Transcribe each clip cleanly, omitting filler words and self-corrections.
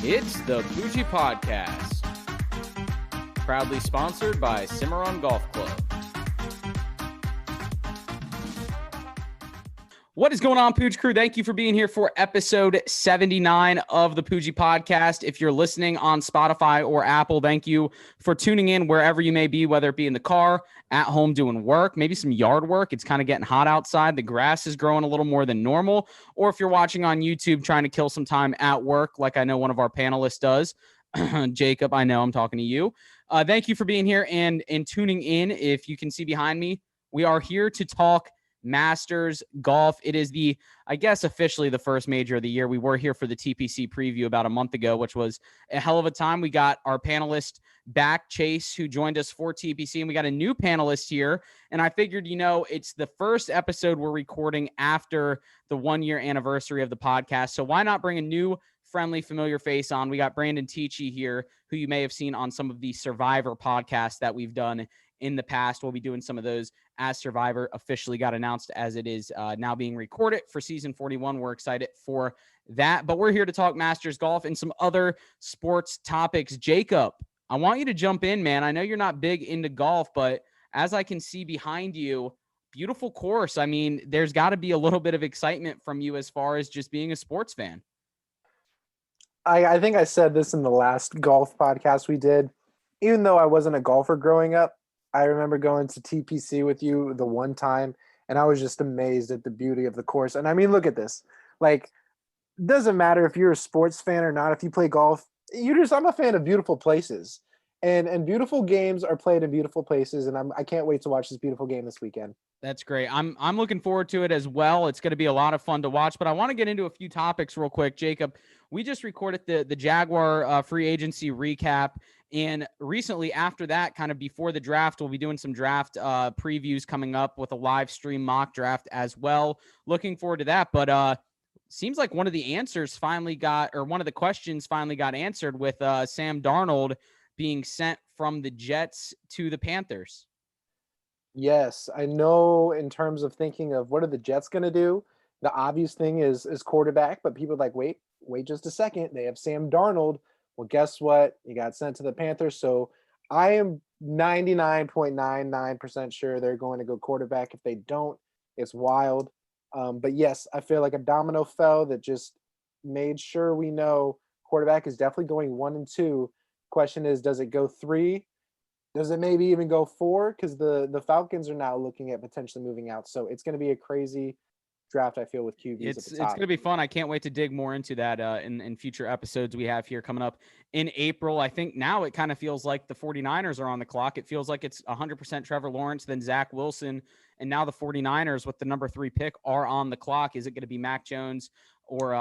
It's the Poojie Podcast, proudly sponsored by Cimarron Golf Club. What is going on, Pooj crew? Thank you for being here for episode 79 of the Poojie Podcast. If you're listening on Spotify or Apple, thank you for tuning in wherever you may be, whether it be in the car, at home doing work, maybe some yard work. It's kind of getting hot outside. The grass is growing a little more than normal. Or if you're watching on YouTube trying to kill some time at work, like I know one of our panelists does. Jacob, I know I'm talking to you. Thank you for being here and tuning in. If you can see behind me, we are here to talk Masters golf. It is officially the first major of the year. We were here for the TPC preview about a month ago, which was a hell of a time. We got our panelist back, Chase, who joined us for TPC, and we got a new panelist here. And I figured, it's the first episode we're recording after the 1-year anniversary of the podcast. So why not bring a new friendly, familiar face on? We got Brandon Tichy here, who you may have seen on some of the Survivor podcasts that we've done in the past. We'll be doing some of those as Survivor officially got announced, as it is now being recorded for season 41. We're excited for that, but we're here to talk Masters golf and some other sports topics. Jacob, I want you to jump in, man. I know you're not big into golf, but as I can see behind you, beautiful course. I mean, there's got to be a little bit of excitement from you as far as just being a sports fan. I think I said this in the last golf podcast we did. Even though I wasn't a golfer growing up, I remember going to TPC with you the one time, and I was just amazed at the beauty of the course. And I mean, look at this. Like, it doesn't matter if you're a sports fan or not. If you play golf, I'm a fan of beautiful places. And beautiful games are played in beautiful places, and I can't wait to watch this beautiful game this weekend. That's great. I'm looking forward to it as well. It's going to be a lot of fun to watch, but I want to get into a few topics real quick. Jacob, we just recorded the Jaguar free agency recap, and recently after that, kind of before the draft, we'll be doing some draft previews coming up with a live stream mock draft as well. Looking forward to that, but seems like one of the questions finally got answered with Sam Darnold being sent from the Jets to the Panthers. Yes, I know in terms of thinking of what are the Jets going to do, the obvious thing is quarterback, but people are like, wait just a second. They have Sam Darnold. Well, guess what? He got sent to the Panthers. So I am 99.99% sure they're going to go quarterback. If they don't, it's wild. But yes, I feel like a domino fell that just made sure we know quarterback is definitely going 1 and 2. Question is, does it go 3? Does it maybe even go 4? Because the Falcons are now looking at potentially moving out. So it's going to be a crazy draft, I feel, with QBs at the top. It's going to be fun. I can't wait to dig more into that in future episodes we have here coming up in April. I think now it kind of feels like the 49ers are on the clock. It feels like it's 100% Trevor Lawrence, then Zach Wilson, and now the 49ers with the number 3 pick are on the clock. Is it going to be Mac Jones or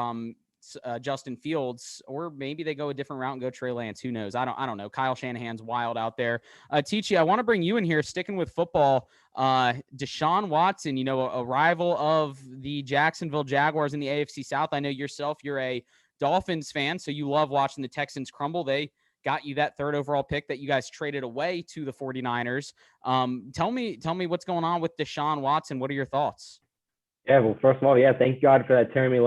Justin Fields, or maybe they go a different route and go Trey Lance? Who knows? I don't know. Kyle Shanahan's wild out there. Tichy, I want to bring you in here, sticking with football. Deshaun Watson, a rival of the Jacksonville Jaguars in the AFC South. I know yourself, you're a Dolphins fan, so you love watching the Texans crumble. They got you that 3rd overall pick that you guys traded away to the 49ers. Tell me what's going on with Deshaun Watson. What are your thoughts? Yeah, well, first of all, thank God for that Terry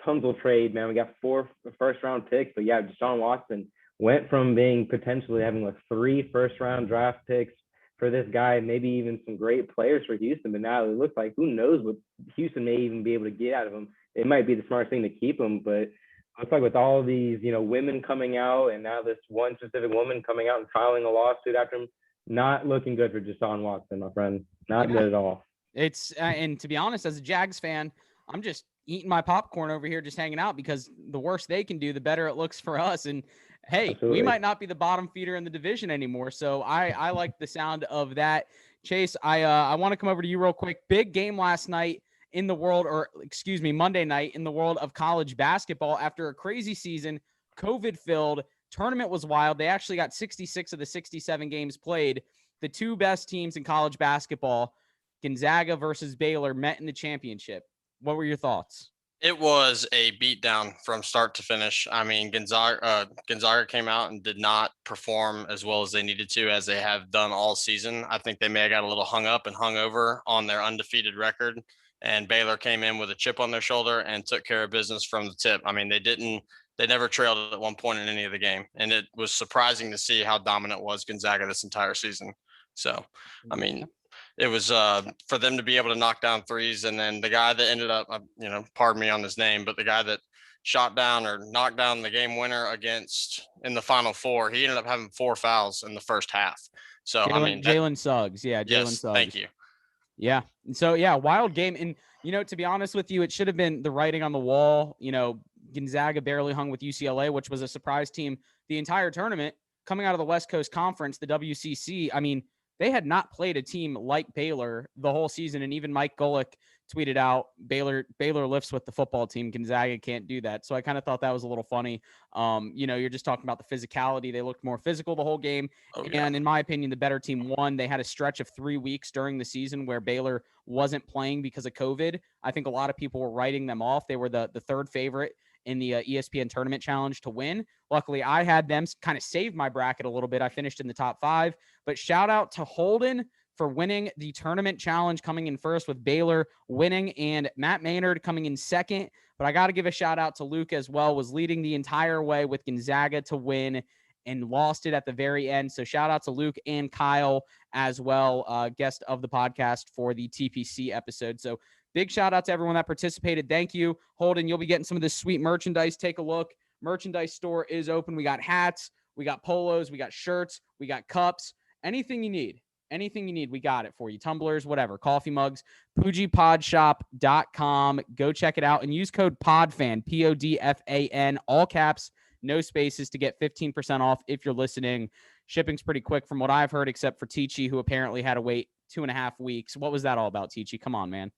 Tunzel trade, man. We got 4 first-round picks, but Deshaun Watson went from being potentially having 3 first-round draft picks for this guy, maybe even some great players for Houston, but now it looks like who knows what Houston may even be able to get out of him. It might be the smartest thing to keep him, but it looks like with all these, women coming out, and now this one specific woman coming out and filing a lawsuit after him, not looking good for Deshaun Watson, my friend. Not good at all. It's and to be honest, as a Jags fan, I'm just eating my popcorn over here, just hanging out, because the worse they can do, the better it looks for us. And hey, Absolutely. We might not be the bottom feeder in the division anymore. So I like the sound of that. Chase, I want to come over to you real quick. Big game last night in the world, Monday night in the world of college basketball. After a crazy season, COVID-filled, tournament was wild. They actually got 66 of the 67 games played. The 2 best teams in college basketball, Gonzaga versus Baylor, met in the championship. What were your thoughts? It was a beatdown from start to finish. I mean, Gonzaga came out and did not perform as well as they needed to, as they have done all season. I think they may have got a little hung up and hung over on their undefeated record. And Baylor came in with a chip on their shoulder and took care of business from the tip. I mean, they didn't They never trailed at one point in any of the game, and it was surprising to see how dominant was Gonzaga this entire season. So, I mean, it was for them to be able to knock down threes, and then the guy that ended up, pardon me on his name, but the guy that shot down or knocked down the game winner against in the Final Four, he ended up having 4 fouls in the first half. So, Jalen Suggs. Yeah, Jalen yes, Suggs. thank you. Yeah. So, yeah, wild game. And, to be honest with you, it should have been the writing on the wall. Gonzaga barely hung with UCLA, which was a surprise team the entire tournament coming out of the West Coast Conference, the WCC. I mean, they had not played a team like Baylor the whole season. And even Mike Golick tweeted out, Baylor lifts with the football team. Gonzaga can't do that. So I kind of thought that was a little funny. You're just talking about the physicality. They looked more physical the whole game. Oh, yeah. And in my opinion, the better team won. They had a stretch of 3 weeks during the season where Baylor wasn't playing because of COVID. I think a lot of people were writing them off. They were the third favorite in the ESPN Tournament Challenge to win. Luckily, I had them kind of save my bracket a little bit. I finished in the top 5. But shout out to Holden for winning the Tournament Challenge, coming in first with Baylor winning, and Matt Maynard coming in second. But I got to give a shout out to Luke as well, was leading the entire way with Gonzaga to win and lost it at the very end. So shout out to Luke and Kyle as well, guest of the podcast for the TPC episode. So big shout out to everyone that participated. Thank you, Holden. You'll be getting some of this sweet merchandise. Take a look. Merchandise store is open. We got hats, we got polos, we got shirts, we got cups, anything you need. Anything you need, we got it for you. Tumblers, whatever, coffee mugs, PoojiePodshop.com. Go check it out and use code PODFAN, PODFAN, all caps, no spaces, to get 15% off if you're listening. Shipping's pretty quick from what I've heard, except for Teachy, who apparently had to wait 2.5 weeks. What was that all about, Teachy? Come on, man.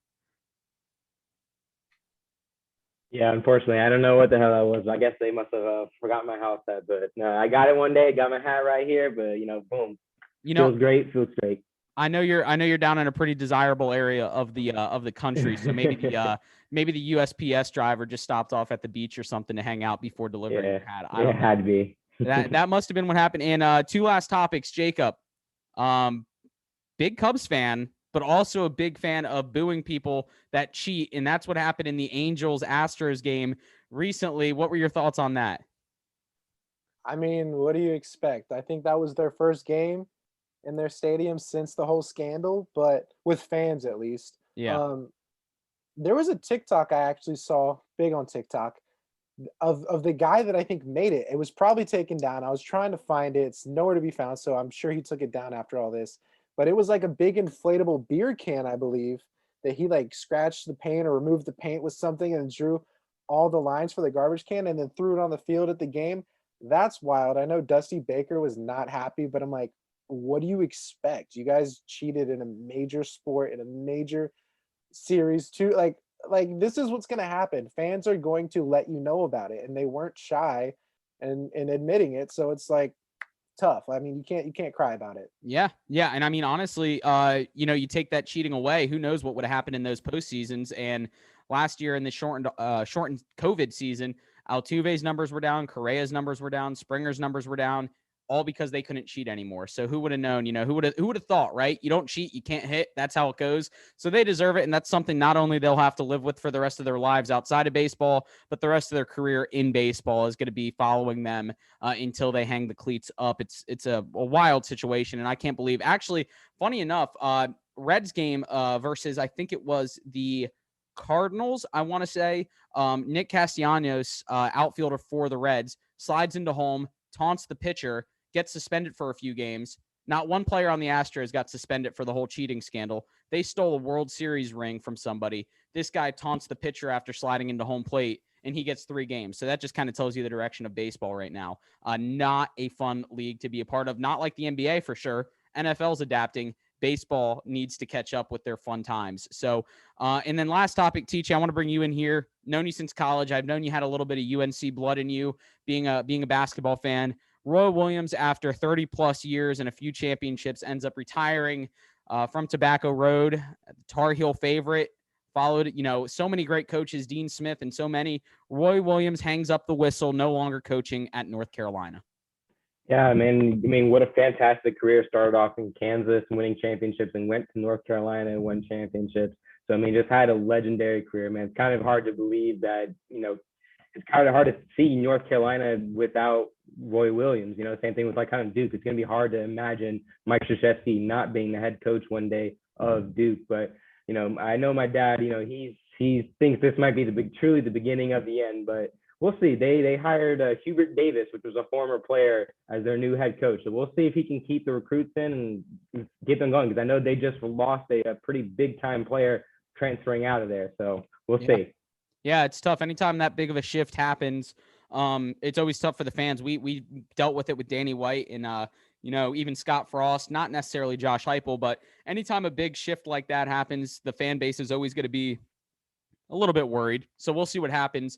Yeah, unfortunately, I don't know what the hell that was. I guess they must have forgot my house set, but no, I got it one day, got my hat right here, but boom. Feels great. I know you're down in a pretty desirable area of the country, so maybe the USPS driver just stopped off at the beach or something to hang out before delivering your hat. It had to be. that must have been what happened. And 2 last topics, Jacob. Big Cubs fan, but also a big fan of booing people that cheat, and that's what happened in the Angels-Astros game recently. What were your thoughts on that? I mean, what do you expect? I think that was their first game in their stadium since the whole scandal, but with fans at least. Yeah. There was a TikTok I actually saw, big on TikTok, of the guy that I think made it. It was probably taken down. I was trying to find it. It's nowhere to be found, so I'm sure he took it down after all this. But it was like a big inflatable beer can, I believe, that he like scratched the paint or removed the paint with something and drew all the lines for the garbage can and then threw it on the field at the game. That's wild. I know Dusty Baker was not happy, but I'm like, what do you expect? You guys cheated in a major sport, in a major series too. Like this is what's going to happen. Fans are going to let you know about it, and they weren't shy in admitting it. So it's like tough. I mean, you can't cry about it. Yeah. And I mean, honestly, you take that cheating away, who knows what would have happened in those postseasons. And last year in the shortened COVID season, Altuve's numbers were down, Correa's numbers were down, Springer's numbers were down, all because they couldn't cheat anymore. So who would have known? Who would have thought, right? You don't cheat, you can't hit. That's how it goes. So they deserve it, and that's something not only they'll have to live with for the rest of their lives outside of baseball, but the rest of their career in baseball is going to be following them until they hang the cleats up. It's a wild situation, and I can't believe. Actually, funny enough, Reds game versus I think it was the Cardinals, I want to say. Nick Castellanos, outfielder for the Reds, slides into home, taunts the pitcher, gets suspended for a few games. Not one player on the Astros got suspended for the whole cheating scandal. They stole a World Series ring from somebody. This guy taunts the pitcher after sliding into home plate, and he gets 3 games. So that just kind of tells you the direction of baseball right now. Not a fun league to be a part of. Not like the NBA for sure. NFL's adapting. Baseball needs to catch up with their fun times. So, and then last topic, Teachy, I want to bring you in here. Known you since college. I've known you had a little bit of UNC blood in you, being a basketball fan. Roy Williams, after 30-plus years and a few championships, ends up retiring from Tobacco Road, Tar Heel favorite. Followed, so many great coaches, Dean Smith and so many. Roy Williams hangs up the whistle, no longer coaching at North Carolina. Yeah, man. What a fantastic career. Started off in Kansas, winning championships, and went to North Carolina and won championships. So, just had a legendary career, man. It's kind of hard to believe that, it's kind of hard to see North Carolina without Roy Williams. You know, same thing with like kind of Duke. It's going to be hard to imagine Mike Krzyzewski not being the head coach one day of Duke. But, you know, I know my dad, you know, he thinks this might be truly the beginning of the end, but we'll see. They hired Hubert Davis, which was a former player, as their new head coach. So we'll see if he can keep the recruits in and get them going, because I know they just lost a pretty big time player transferring out of there. So we'll see. Yeah, it's tough. Anytime that big of a shift happens, it's always tough for the fans. We dealt with it with Danny White and you know, even Scott Frost, not necessarily Josh Heupel, but anytime a big shift like that happens, the fan base is always going to be a little bit worried. So we'll see what happens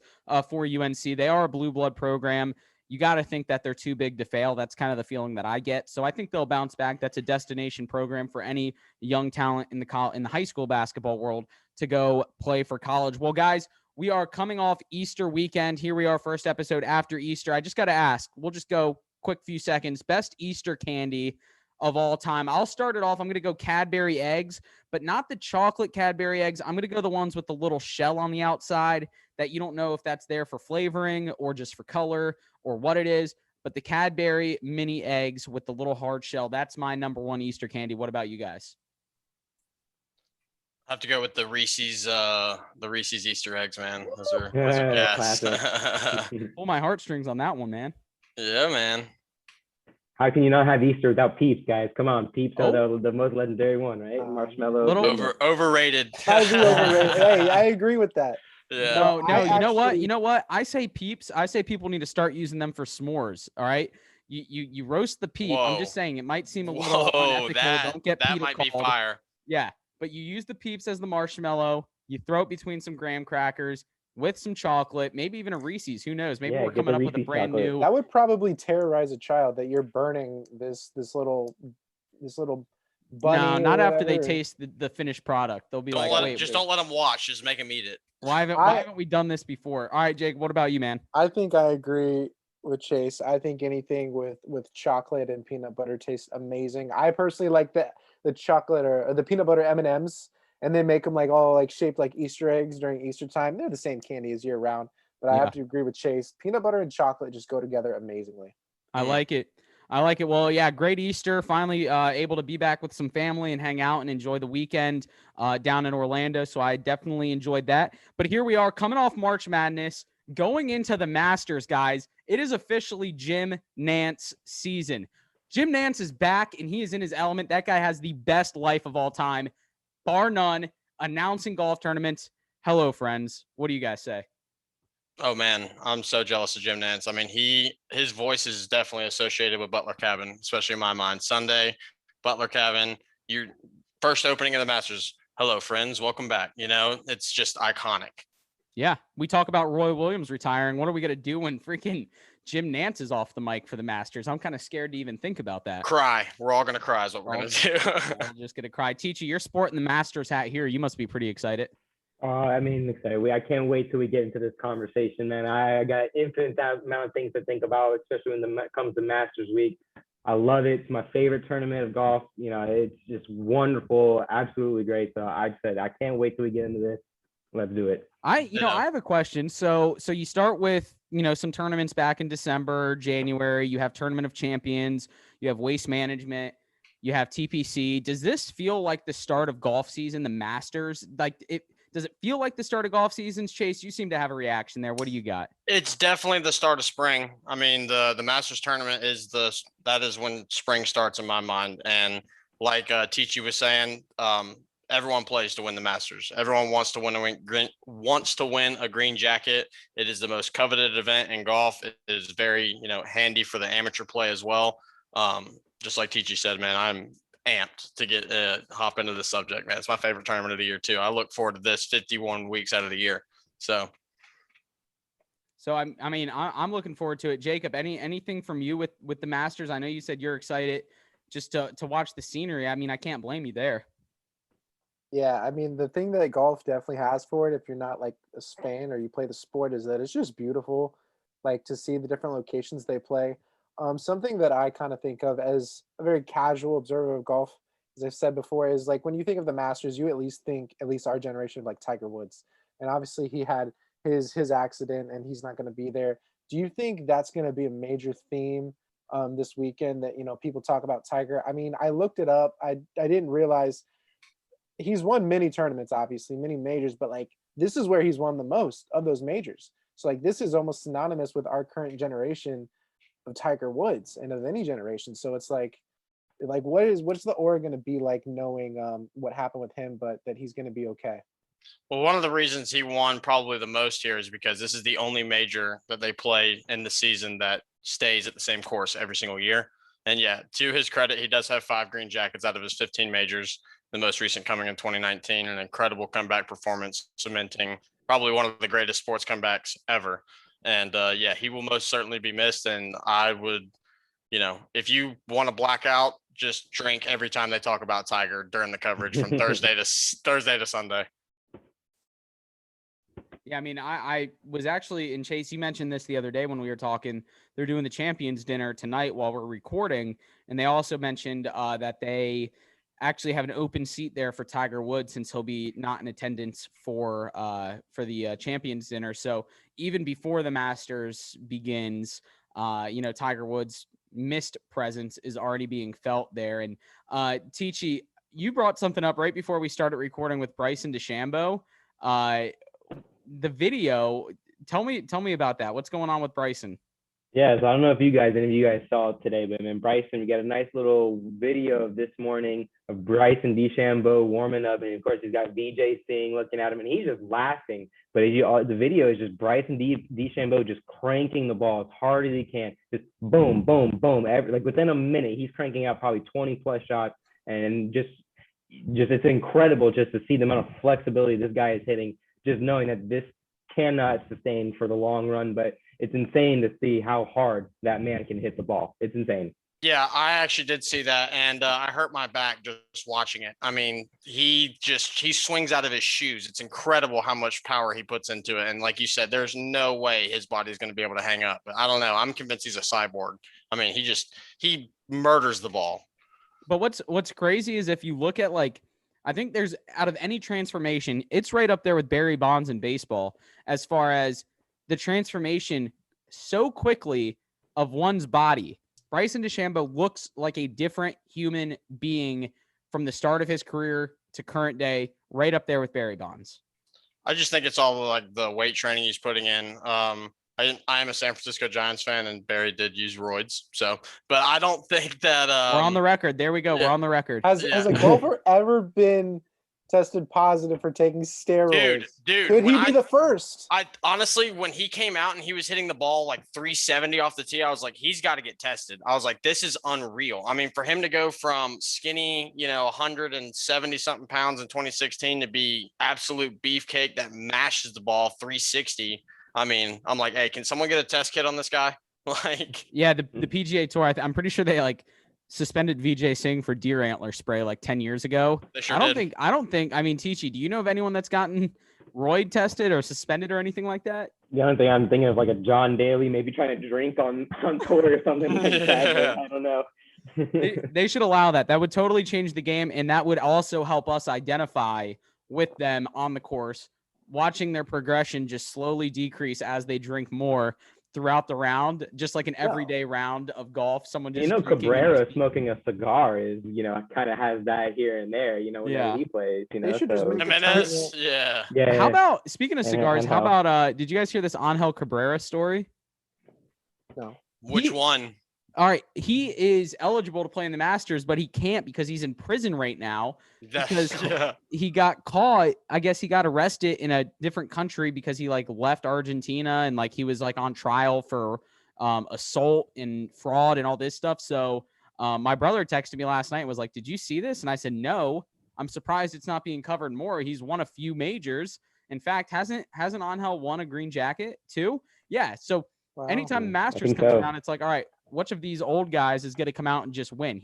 for UNC. They are a blue blood program. You got to think that they're too big to fail. That's kind of the feeling that I get. So I think they'll bounce back. That's a destination program for any young talent in the high school basketball world to go play for college. Well, guys, we are coming off Easter weekend. Here we are, first episode after Easter. I just got to ask, we'll just go quick few seconds. Best Easter candy of all time. I'll start it off. I'm going to go Cadbury eggs, but not the chocolate Cadbury eggs. I'm going to go the ones with the little shell on the outside that you don't know if that's there for flavoring or just for color or what it is, but the Cadbury mini eggs with the little hard shell. That's my number one Easter candy. What about you guys? I have to go with the Reese's Easter eggs, man. Those are gas. Pull my heartstrings on that one, man. Yeah, man. How can you not have Easter without Peeps, guys? Come on, Peeps are the most legendary one, right? Marshmallow. Overrated. Overrated. Hey, I agree with that. Yeah. No. You know what? I say Peeps. I say people need to start using them for s'mores. All right. You roast the peep. Whoa. I'm just saying it might seem a little unethical. Don't get that might be fire. Yeah, but you use the Peeps as the marshmallow. You throw it between some graham crackers with some chocolate, maybe even a Reese's. Who knows? Maybe we're coming up with a brand new. That would probably terrorize a child that you're burning this little bunny. No, not after they taste the finished product. They'll be don't let them watch. Just make them eat it. Why haven't we done this before? All right, Jake. What about you, man? I think I agree with Chase. I think anything with chocolate and peanut butter tastes amazing. I personally like the chocolate or the peanut butter M&Ms. And they make them like all like shaped like Easter eggs during Easter time. They're the same candy as year round, but I have to agree with Chase. Peanut butter and chocolate just go together amazingly. I like it. Well, yeah, great Easter. Finally able to be back with some family and hang out and enjoy the weekend down in Orlando. So I definitely enjoyed that. But here we are coming off March Madness, going into the Masters, guys. It is officially Jim Nantz season. Jim Nantz is back and he is in his element. That guy has the best life of all time. Bar none, announcing golf tournaments. Hello, friends. What do you guys say? Oh, man, I'm so jealous of Jim Nantz. I mean, his voice is definitely associated with Butler Cabin, especially in my mind. Sunday, Butler Cabin, your first opening of the Masters. Hello, friends. Welcome back. You know, it's just iconic. Yeah, we talk about Roy Williams retiring. What are we going to do when freaking Jim Nantz is off the mic for the Masters? I'm kind of scared to even think about that. Cry. We're all going to cry is what we're going to do. I'm just going to cry. Teachy, you're sporting the Masters hat here. You must be pretty excited. I mean, excited. I can't wait till we get into this conversation, man. I got an infinite amount of things to think about, especially when it comes to Masters week. I love it. It's my favorite tournament of golf. You know, it's just wonderful, absolutely great. So I can't wait till we get into this. Let's do it. I have a question. So you start with, some tournaments back in December, January. You have Tournament of Champions. You have Waste Management. You have TPC. Does this feel like the start of golf season, the Masters? Does it feel like the start of golf seasons? Chase, you seem to have a reaction there. What do you got? It's definitely the start of spring. I mean, the Masters tournament that is when spring starts in my mind. And like Teachy was saying, everyone plays to win the Masters. Everyone wants to win a green jacket. It is the most coveted event in golf. It is very, handy for the amateur play as well. Just like Teachy said, man, I'm amped to get hop into this subject, man. It's my favorite tournament of the year too. I look forward to this 51 weeks out of the year. So I'm looking forward to it. Jacob, anything from you with the Masters? I know you said you're excited just to watch the scenery. I mean, I can't blame you there. Yeah, I mean, the thing that golf definitely has for it, if you're not like a fan or you play the sport, is that it's just beautiful, like to see the different locations they play. Something that I kind of think of as a very casual observer of golf, as I've said before, is like when you think of the Masters, you at least think, at least our generation, of like Tiger Woods. And obviously he had his accident and he's not going to be there. Do you think that's going to be a major theme this weekend that, people talk about Tiger? I mean, I looked it up. I didn't realize he's won many tournaments, obviously, many majors, but like this is where he's won the most of those majors. So like this is almost synonymous with our current generation of Tiger Woods and of any generation. So it's like what's the aura going to be like knowing what happened with him, but that he's going to be okay? Well, one of the reasons he won probably the most here is because this is the only major that they play in the season that stays at the same course every single year. And yeah, to his credit, he does have 5 green jackets out of his 15 majors, the most recent coming in 2019, an incredible comeback performance, cementing probably one of the greatest sports comebacks ever. And yeah, he will most certainly be missed. And I would, if you want to black out, just drink every time they talk about Tiger during the coverage from Thursday to Sunday. Yeah, I mean, I was actually, and Chase, you mentioned this the other day when we were talking, they're doing the Champions Dinner tonight while we're recording. And they also mentioned that they actually have an open seat there for Tiger Woods since he'll be not in attendance for the Champions Dinner. So even before the Masters begins, Tiger Woods' missed presence is already being felt there. And Tichy, you brought something up right before we started recording with Bryson DeChambeau. The video, tell me about that. What's going on with Bryson? Yeah, so I don't know if any of you guys saw it today, but Bryson, we got a nice little video of this morning of Bryson DeChambeau warming up, and of course he's got VJ Singh looking at him, and he's just laughing. But the video is just Bryson DeChambeau just cranking the ball as hard as he can, just boom, boom, boom. Within a minute, he's cranking out probably 20 plus shots, and just it's incredible just to see the amount of flexibility this guy is hitting. Just knowing that this cannot sustain for the long run, but it's insane to see how hard that man can hit the ball. It's insane. Yeah, I actually did see that, and I hurt my back just watching it. I mean, he swings out of his shoes. It's incredible how much power he puts into it. And like you said, there's no way his body's going to be able to hang up. But I don't know. I'm convinced he's a cyborg. I mean, he murders the ball. But what's crazy is if you look at I think there's out of any transformation, it's right up there with Barry Bonds in baseball as far as the transformation so quickly of one's body. Bryson DeChambeau looks like a different human being from the start of his career to current day, right up there with Barry Bonds. I just think it's all like the weight training he's putting in. I am a San Francisco Giants fan, and Barry did use roids. So, but I don't think that we're on the record. There we go. Yeah. We're on the record. Has a golfer ever been tested positive for taking steroids? Dude, could he be the first? I honestly, when he came out and he was hitting the ball like 370 off the tee, I was like, he's got to get tested. I was like, this is unreal. I mean, for him to go from skinny, 170 something pounds in 2016 to be absolute beefcake that mashes the ball 360. I mean, I'm like, hey, can someone get a test kit on this guy? Yeah, the PGA Tour, I'm pretty sure they suspended VJ Singh for deer antler spray 10 years ago. They sure I don't think, I mean, Tichy, do you know of anyone that's gotten roid tested or suspended or anything like that? The only thing I'm thinking of a John Daly, maybe trying to drink on tour or something like that, but I don't know. They should allow that. That would totally change the game, and that would also help us identify with them on the course, watching their progression just slowly decrease as they drink more throughout the round, just like an everyday round of golf. Someone just Cabrera smoking a cigar is kind of has that here and there. When he plays, they should just Jimenez, yeah. How about speaking of cigars? How about did you guys hear this Angel Cabrera story? No. Which one? All right, he is eligible to play in the Masters, but he can't because he's in prison right now because he got caught. I guess he got arrested in a different country because he left Argentina and he was on trial for assault and fraud and all this stuff. So my brother texted me last night and was like, "Did you see this?" And I said, "No." I'm surprised it's not being covered more. He's won a few majors. In fact, hasn't Angel won a green jacket too? Yeah. So anytime the Masters comes around, it's like, all right, which of these old guys is going to come out and just win?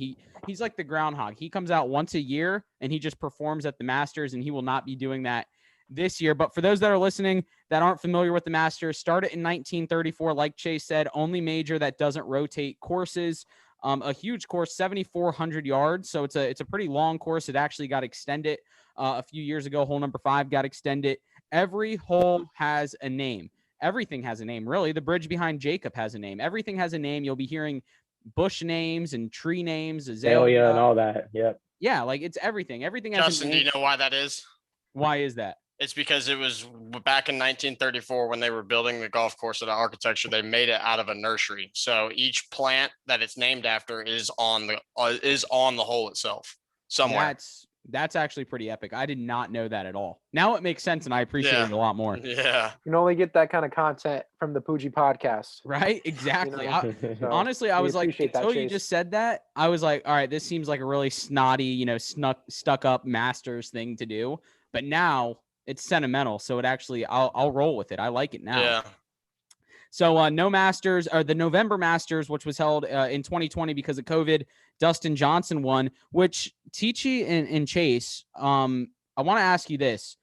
He's like the groundhog. He comes out once a year and he just performs at the Masters, and he will not be doing that this year. But for those that are listening that aren't familiar with the Masters, started in 1934, like Chase said, only major that doesn't rotate courses. A huge course, 7,400 yards. So it's a pretty long course. It actually got extended a few years ago. Hole number 5 got extended Every hole has a name. Everything has a name, really. The bridge behind Jacob has a name. Everything has a name. You'll be hearing bush names and tree names, Azalea and all that. Yep. Yeah, like it's everything. Everything has Justin, a do name. you know why that is? Why is that? It's because it was back in 1934 when they were building the golf course of the architecture. They made it out of a nursery, so each plant that it's named after is on the hole itself somewhere. That's actually pretty epic. I did not know that at all. Now it makes sense, and I appreciate it a lot more. Yeah, You can only get that kind of content from the Poojie Podcast. Right? Exactly. So honestly, I was like, until you Chase. just said that, I was like, all right, this seems like a really snotty, stuck up Masters thing to do. But now it's sentimental, so it actually, I'll roll with it. I like it now. yeah. So no Masters, or the November Masters, which was held in 2020 because of COVID, Dustin Johnson won, which Teachy and Chase, I want to ask you this.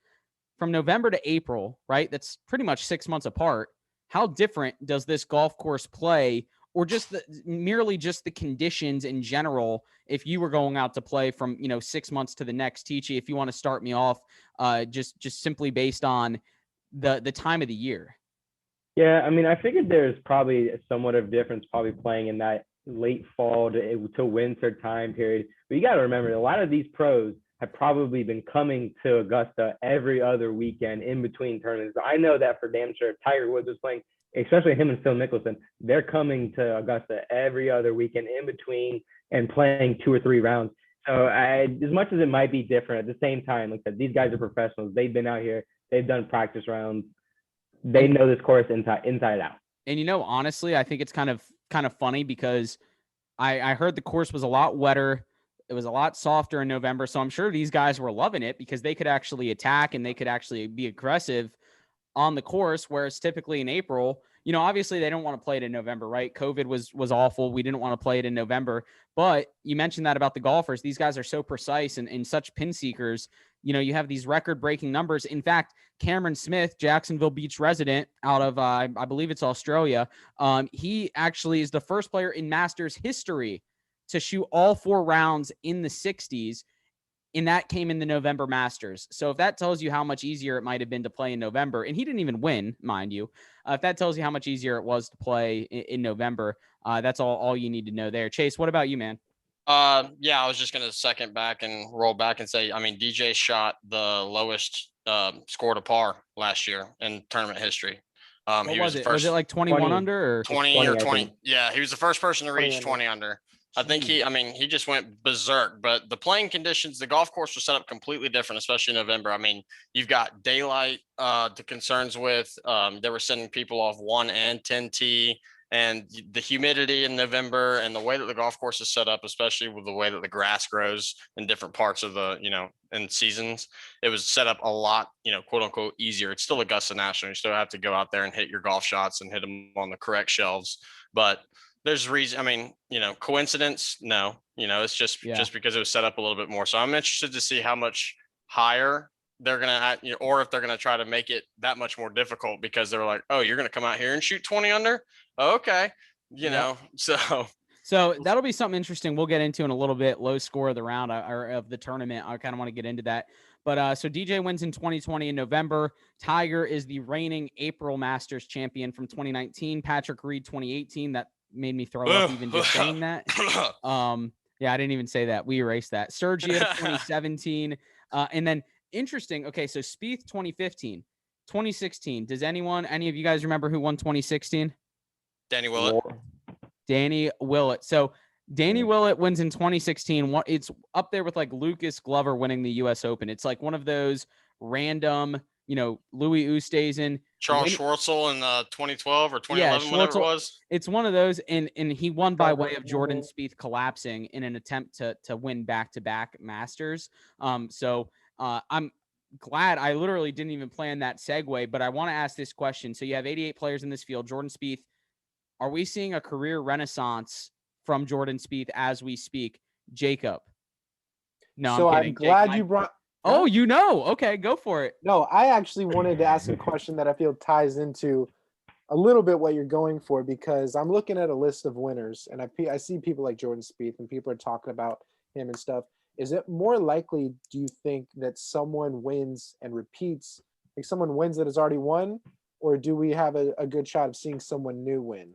From November to April, right? That's pretty much 6 months apart. How different does this golf course play, or just merely just the conditions in general, if you were going out to play from, 6 months to the next? Teachy, if you want to start me off, just simply based on the time of the year. Yeah, I mean, I figured there's probably somewhat of difference probably playing in that late fall to winter time period. But you got to remember, a lot of these pros have probably been coming to Augusta every other weekend in between tournaments. I know that for damn sure. Tiger Woods was playing, especially him and Phil Mickelson. They're coming to Augusta every other weekend in between and playing 2 or 3 rounds. So as much as it might be different, at the same time, like I said, these guys are professionals. They've been out here. They've done practice rounds. They know this course inside out. And honestly, I think it's kind of funny because I heard the course was a lot wetter. It was a lot softer in November. So I'm sure these guys were loving it because they could actually attack and they could actually be aggressive on the course. Whereas typically in April, obviously they don't want to play it in November, right? COVID was awful. We didn't want to play it in November. But you mentioned that about the golfers. These guys are so precise and such pin seekers. You have these record-breaking numbers. In fact, Cameron Smith, Jacksonville Beach resident out of, I believe it's Australia, he actually is the first player in Masters history to shoot all 4 rounds in the 60s, and that came in the November Masters. So if that tells you how much easier it might have been to play in November, and he didn't even win, mind you, if that tells you how much easier it was to play in November, that's all you need to know there. Chase, what about you, man? Yeah, I was just going to second back and roll back and say, I mean, DJ shot the lowest score to par last year in tournament history. He was it? Was it like 21 under or 20 or 20? Yeah, he was the first person to reach 20 under. I think he just went berserk, but the playing conditions, the golf course was set up completely different, especially in November. I mean, you've got daylight to concerns with. They were sending people off 1 and 10T, and the humidity in November and the way that the golf course is set up, especially with the way that the grass grows in different parts of the, in seasons, it was set up a lot, quote unquote, easier. It's still Augusta National. You still have to go out there and hit your golf shots and hit them on the correct shelves. But there's reason. I mean, coincidence? No, it's just because it was set up a little bit more. So I'm interested to see how much higher they're going to, or if they're going to try to make it that much more difficult because they're like, oh, you're going to come out here and shoot 20 under. Okay. So that'll be something interesting. We'll get into in a little bit. Low score of the round or of the tournament. I kind of want to get into that. But so DJ wins in 2020 in November. Tiger is the reigning April Masters champion from 2019. Patrick Reed 2018. That made me throw up even just saying that. Yeah, I didn't even say that. We erased that. Sergio 2017. And then interesting. Okay, so Spieth 2015, 2016. Does any of you guys remember who won 2016? Danny Willett. Danny Willett. So Danny Willett wins in 2016. It's up there with like Lucas Glover winning the U.S. Open. It's like one of those random, Louis Oosthuizen. Charles Schwartzel in 2012 or 2011, whatever it was. It's one of those, and he won by way of Jordan Spieth collapsing in an attempt to win back-to-back Masters. So I'm glad I literally didn't even plan that segue, but I want to ask this question. So you have 88 players in this field. Jordan Spieth, are we seeing a career renaissance from Jordan Spieth as we speak? Jacob. No, so I'm kidding. Glad you brought. Oh, okay, go for it. No, I actually wanted to ask a question that I feel ties into a little bit what you're going for, because I'm looking at a list of winners and I see people like Jordan Spieth and people are talking about him and stuff. Is it more likely, do you think, that someone wins and repeats Like someone wins that has already won, or do we have a good shot of seeing someone new win?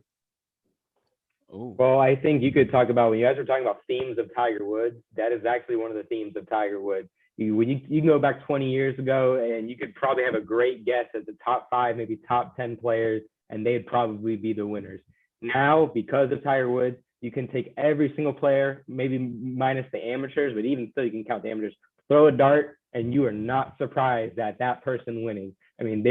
Ooh. Well, I think you could talk about, when you guys were talking about themes of Tiger Woods, that is actually one of the themes of Tiger Woods. You can go back 20 years ago and you could probably have a great guess at the top 5, maybe top 10 players, and they'd probably be the winners. Now, because of Tiger Woods, you can take every single player, maybe minus the amateurs, but even still you can count the amateurs, throw a dart, and you are not surprised at that person winning. I mean,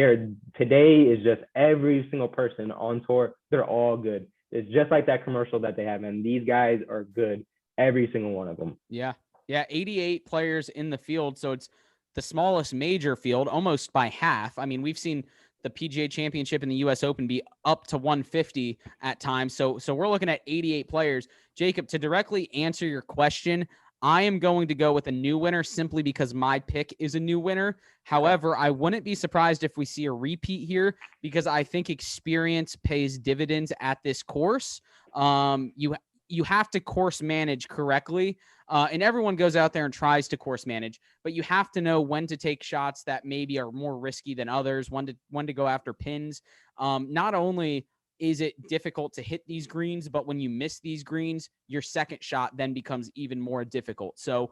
today is just every single person on tour, they're all good. It's just like that commercial that they have, and these guys are good, every single one of them. Yeah. Yeah. 88 players in the field. So it's the smallest major field, almost by half. I mean, we've seen the PGA Championship and the US Open be up to 150 at times. So we're looking at 88 players. Jacob, to directly answer your question, I am going to go with a new winner simply because my pick is a new winner. However, I wouldn't be surprised if we see a repeat here because I think experience pays dividends at this course. You have to course manage correctly. And everyone goes out there and tries to course manage, but you have to know when to take shots that maybe are more risky than others, when to go after pins. Not only is it difficult to hit these greens, but when you miss these greens, your second shot then becomes even more difficult. So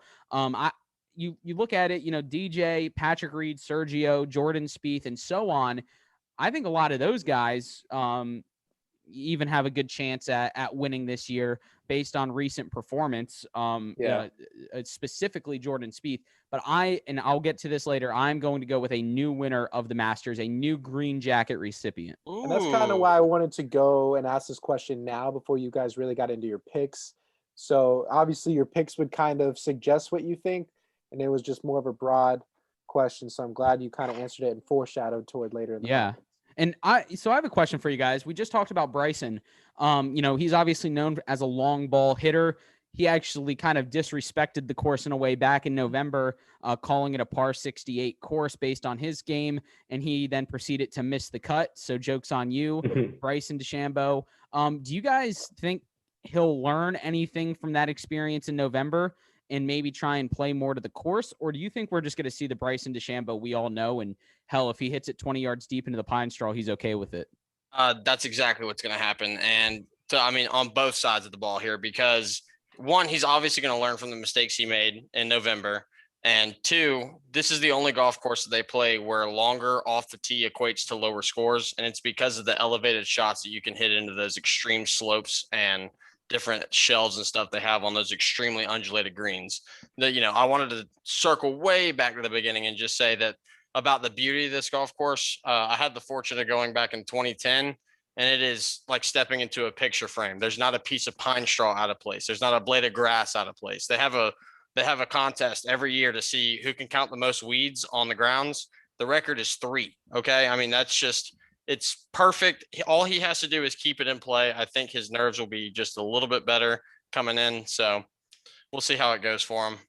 you look at it, DJ, Patrick Reed, Sergio, Jordan Spieth, and so on. I think a lot of those guys even have a good chance at winning this year based on recent performance. Specifically Jordan Spieth. But I'll get to this later, I'm going to go with a new winner of the Masters, a new green jacket recipient. Ooh. And that's kind of why I wanted to go and ask this question now before you guys really got into your picks. So obviously your picks would kind of suggest what you think, and it was just more of a broad question. So I'm glad you kind of answered it and foreshadowed toward later in the podcast. And I have a question for you guys. We just talked about Bryson. He's obviously known as a long ball hitter. He actually kind of disrespected the course in a way back in November, calling it a par 68 course based on his game. And he then proceeded to miss the cut. So joke's on you, Bryson DeChambeau. Do you guys think he'll learn anything from that experience in November and maybe try and play more to the course? Or do you think we're just going to see the Bryson DeChambeau we all know? And hell, if he hits it 20 yards deep into the pine straw, he's okay with it. That's exactly what's going to happen. And on both sides of the ball here, because one, he's obviously going to learn from the mistakes he made in November. And two, this is the only golf course that they play where longer off the tee equates to lower scores. And it's because of the elevated shots that you can hit into those extreme slopes and different shelves and stuff they have on those extremely undulated greens. I wanted to circle way back to the beginning and just say that about the beauty of this golf course. I had the fortune of going back in 2010, and it is like stepping into a picture frame. There's not a piece of pine straw out of place. There's not a blade of grass out of place. They have a contest every year to see who can count the most weeds on the grounds. The record is 3. Okay. I mean, it's perfect. All he has to do is keep it in play. I think his nerves will be just a little bit better coming in. So we'll see how it goes for him.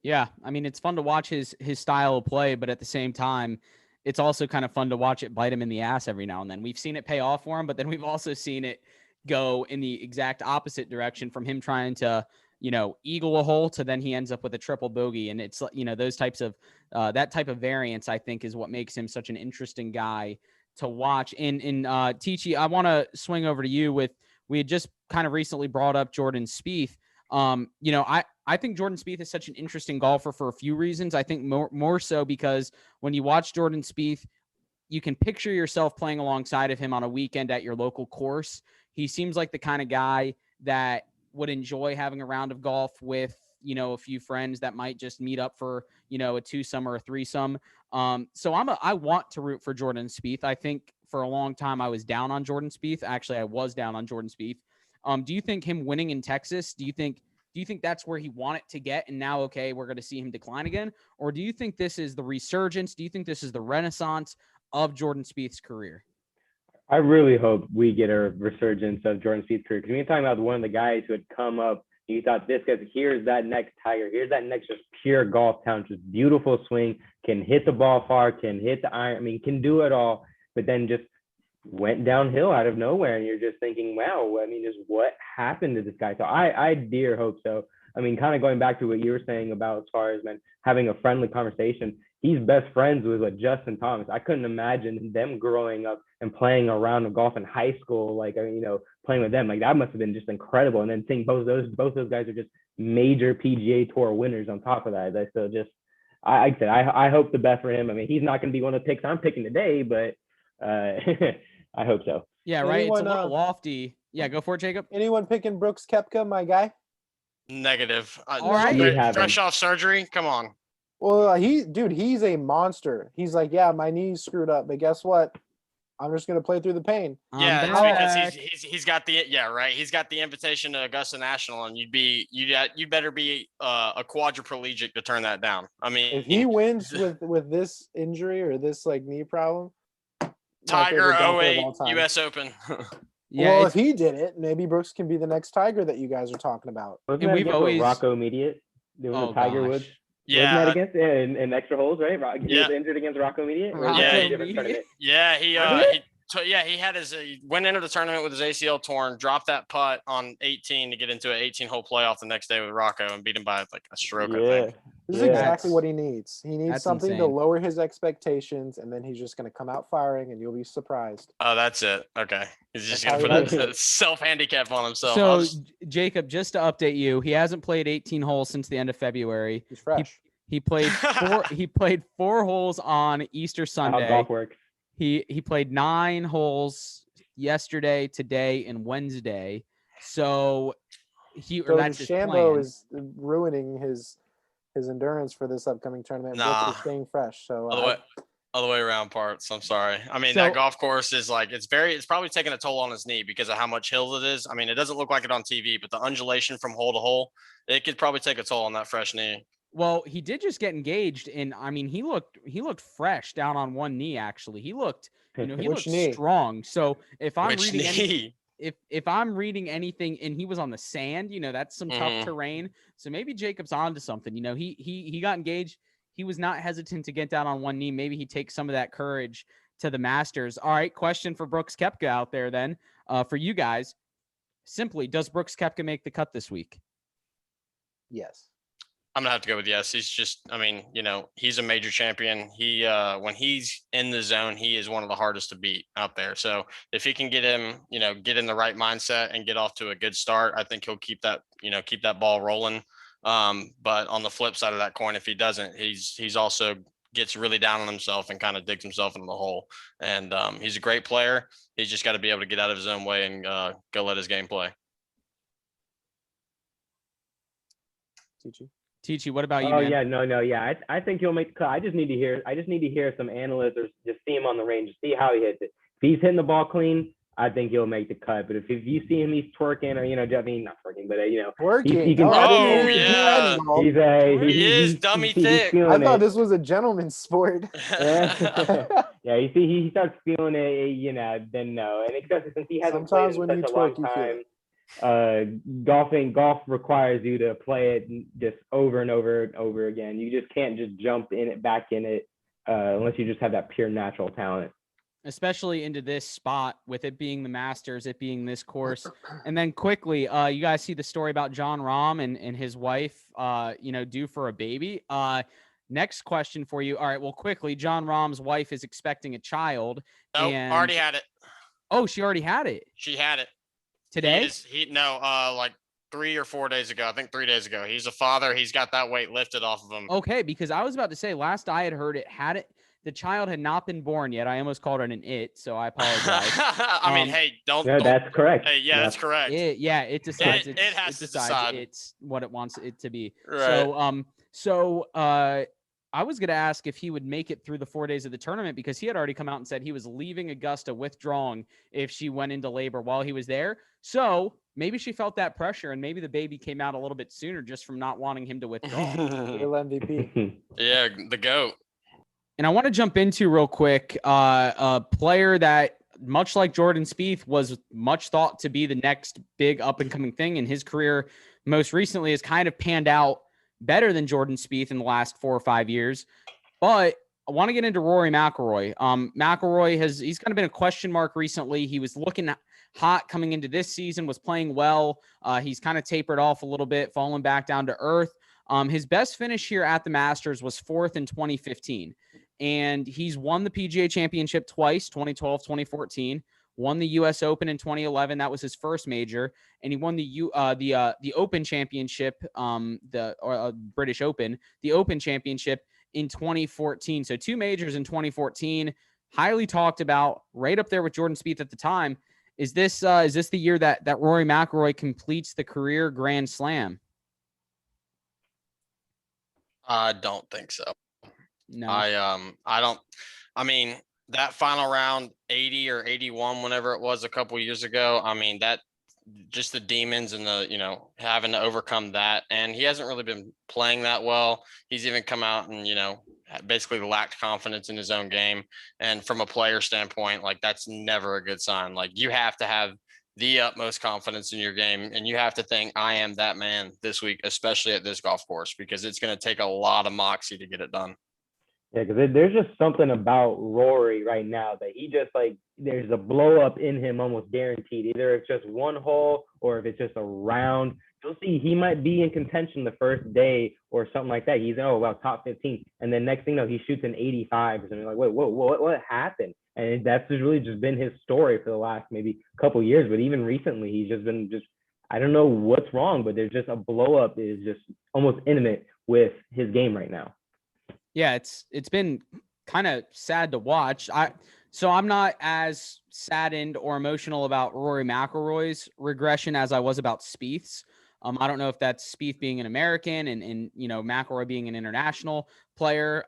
Yeah. I mean, it's fun to watch his style of play, but at the same time, it's also kind of fun to watch it bite him in the ass every now and then. We've seen it pay off for him, but then we've also seen it go in the exact opposite direction from him trying to, eagle a hole to then he ends up with a triple bogey. And it's, those types of, that type of variance, I think, is what makes him such an interesting guy to watch. In Tichy, I want to swing over to you we had just kind of recently brought up Jordan Spieth. I think Jordan Spieth is such an interesting golfer for a few reasons. I think more so because when you watch Jordan Spieth, you can picture yourself playing alongside of him on a weekend at your local course. He seems like the kind of guy that would enjoy having a round of golf with, a few friends that might just meet up for, a twosome or a threesome. So I want to root for Jordan Spieth. I think for a long time I was down on Jordan Spieth. Actually, I was down on Jordan Spieth. Do you think him winning in Texas, do you think that's where he wanted to get and now, okay, we're going to see him decline again? Or do you think this is the resurgence? Do you think this is the renaissance of Jordan Spieth's career? I really hope we get a resurgence of Jordan Spieth's career, because we're talking about one of the guys who had come up and you thought, this guy's, here's that next Tiger, here's that next just pure golf talent, just beautiful swing, can hit the ball far, can hit the iron, can do it all, but then just went downhill out of nowhere. And you're just thinking, wow, just what happened to this guy? So I dear hope so. Kind of going back to what you were saying about as far as having a friendly conversation, he's best friends with Justin Thomas. I couldn't imagine them growing up and playing a round of golf in high school, like, playing with them. Like, that must have been just incredible. And then seeing both those guys are just major PGA Tour winners on top of that. So just, like I said, I hope the best for him. I mean, he's not going to be one of the picks I'm picking today, but I hope so. Yeah, right. It's a little lofty. Yeah, go for it, Jacob. Anyone picking Brooks Koepka, my guy? Negative. All right. Fresh off surgery. Come on. Well, he's a monster. He's like, yeah, my knee's screwed up, but guess what? I'm just gonna play through the pain. Yeah, it's because he's got the He's got the invitation to Augusta National, and you better be a quadriplegic to turn that down. I mean, if he wins with this injury or this like knee problem, Tiger 08 U.S. Open. Yeah, well, if he did it, maybe Brooks can be the next Tiger that you guys are talking about. Wasn't we've always Rocco Immediate doing the Tiger Woods. Yeah, wasn't that against in extra holes, right? He was injured against Rocco Immediate. He had he went into the tournament with his ACL torn, dropped that putt on 18 to get into an 18-hole playoff the next day with Rocco and beat him by like a stroke. I think. This is exactly what he needs. He needs something to lower his expectations, and then he's just going to come out firing, and you'll be surprised. Oh, that's it. Okay. He's just going to put a self-handicap on himself. So, Jacob, just to update you, he hasn't played 18 holes since the end of February. He's fresh. He played he played 4 holes on Easter Sunday. How golf works. He played 9 holes yesterday, today, and Wednesday. So that's his Shambo is ruining his endurance for this upcoming tournament. Brooks is staying fresh. So other way around parts. I'm sorry. I mean, that golf course is like it's probably taking a toll on his knee because of how much hills it is. I mean, it doesn't look like it on TV, but the undulation from hole to hole, it could probably take a toll on that fresh knee. Well, he did just get engaged, and I mean, he looked fresh down on one knee. Actually, he looked strong. So if I'm if I'm reading anything, and he was on the sand, that's some tough terrain. So maybe Jacob's onto something. He got engaged. He was not hesitant to get down on one knee. Maybe he takes some of that courage to the Masters. All right, question for Brooks Koepka out there then, for you guys. Simply, does Brooks Koepka make the cut this week? Yes. I'm gonna have to go with yes. He's just, he's a major champion. He, when he's in the zone, he is one of the hardest to beat out there. So if he can get him, get in the right mindset and get off to a good start, I think he'll keep that ball rolling. But on the flip side of that coin, if he doesn't, he's also gets really down on himself and kind of digs himself into the hole. And he's a great player. He's just got to be able to get out of his own way and go let his game play. Teachy, what about you? Oh, man? Yeah. I think he'll make the cut. I just need to hear some analysts or just see him on the range, see how he hits it. If he's hitting the ball clean, I think he'll make the cut. But if you see him, he's twerking or not twerking, but twerking. He is dummy thick. I thought this was a gentleman's sport. Yeah, you see, he starts feeling it, then no, and especially since he hasn't played in such a long time. Golf requires you to play it just over and over and over again. You just can't just jump back in it unless you just have that pure natural talent. Especially into this spot with it being the Masters, it being this course. And then quickly, you guys see the story about Jon Rahm and his wife, due for a baby. Next question for you. All right, well, quickly, Jon Rahm's wife is expecting a child. Oh, already had it. Oh, she already had it. She had it. Today? Like 3 or 4 days ago. I think 3 days ago. He's a father. He's got that weight lifted off of him. Okay, because I was about to say, last I had heard the child had not been born yet. I almost called it an it, so I apologize. I mean, hey, don't. That's correct. Hey, that's correct. It decides. It has to decide. It's what it wants it to be. Right. So I was going to ask if he would make it through the 4 days of the tournament because he had already come out and said he was leaving Augusta, withdrawing if she went into labor while he was there. So maybe she felt that pressure and maybe the baby came out a little bit sooner just from not wanting him to withdraw. Real MVP. Yeah, the GOAT. And I want to jump into real quick a player that, much like Jordan Spieth, was much thought to be the next big up-and-coming thing in his career. Most recently has kind of panned out better than Jordan Spieth in the last 4 or 5 years. But I want to get into Rory McIlroy. McIlroy he's kind of been a question mark recently. He was looking hot coming into this season, was playing well. He's kind of tapered off a little bit, falling back down to earth. His best finish here at the Masters was 4th in 2015. And he's won the PGA Championship twice, 2012, 2014. Won the U.S. Open in 2011. That was his first major, and he won the Open Championship, the British Open, the Open Championship in 2014. So 2 majors in 2014. Highly talked about, right up there with Jordan Spieth at the time. Is this the year that Rory McIlroy completes the career Grand Slam? I don't think so. No. I don't. I mean, that final round, 80 or 81, whenever it was a couple years ago. I mean, that just the demons and the having to overcome that, and he hasn't really been playing that well. He's even come out and basically lacked confidence in his own game. And from a player standpoint, like, that's never a good sign. Like, you have to have the utmost confidence in your game, and you have to think, I am that man this week, especially at this golf course, because it's going to take a lot of moxie to get it done. Yeah, because there's just something about Rory right now that he just, like, there's a blow up in him almost guaranteed. Either it's just one hole or if it's just a round. You'll see he might be in contention the first day or something like that. He's top 15, and then next thing you know, he shoots an 85 or something. Like, wait, what happened? And that's really just been his story for the last maybe couple years. But even recently, he's just been I don't know what's wrong, but there's just a blow up is just almost intimate with his game right now. Yeah, it's been kind of sad to watch. So I'm not as saddened or emotional about Rory McIlroy's regression as I was about Spieth's. I don't know if that's Spieth being an American and McIlroy being an international player.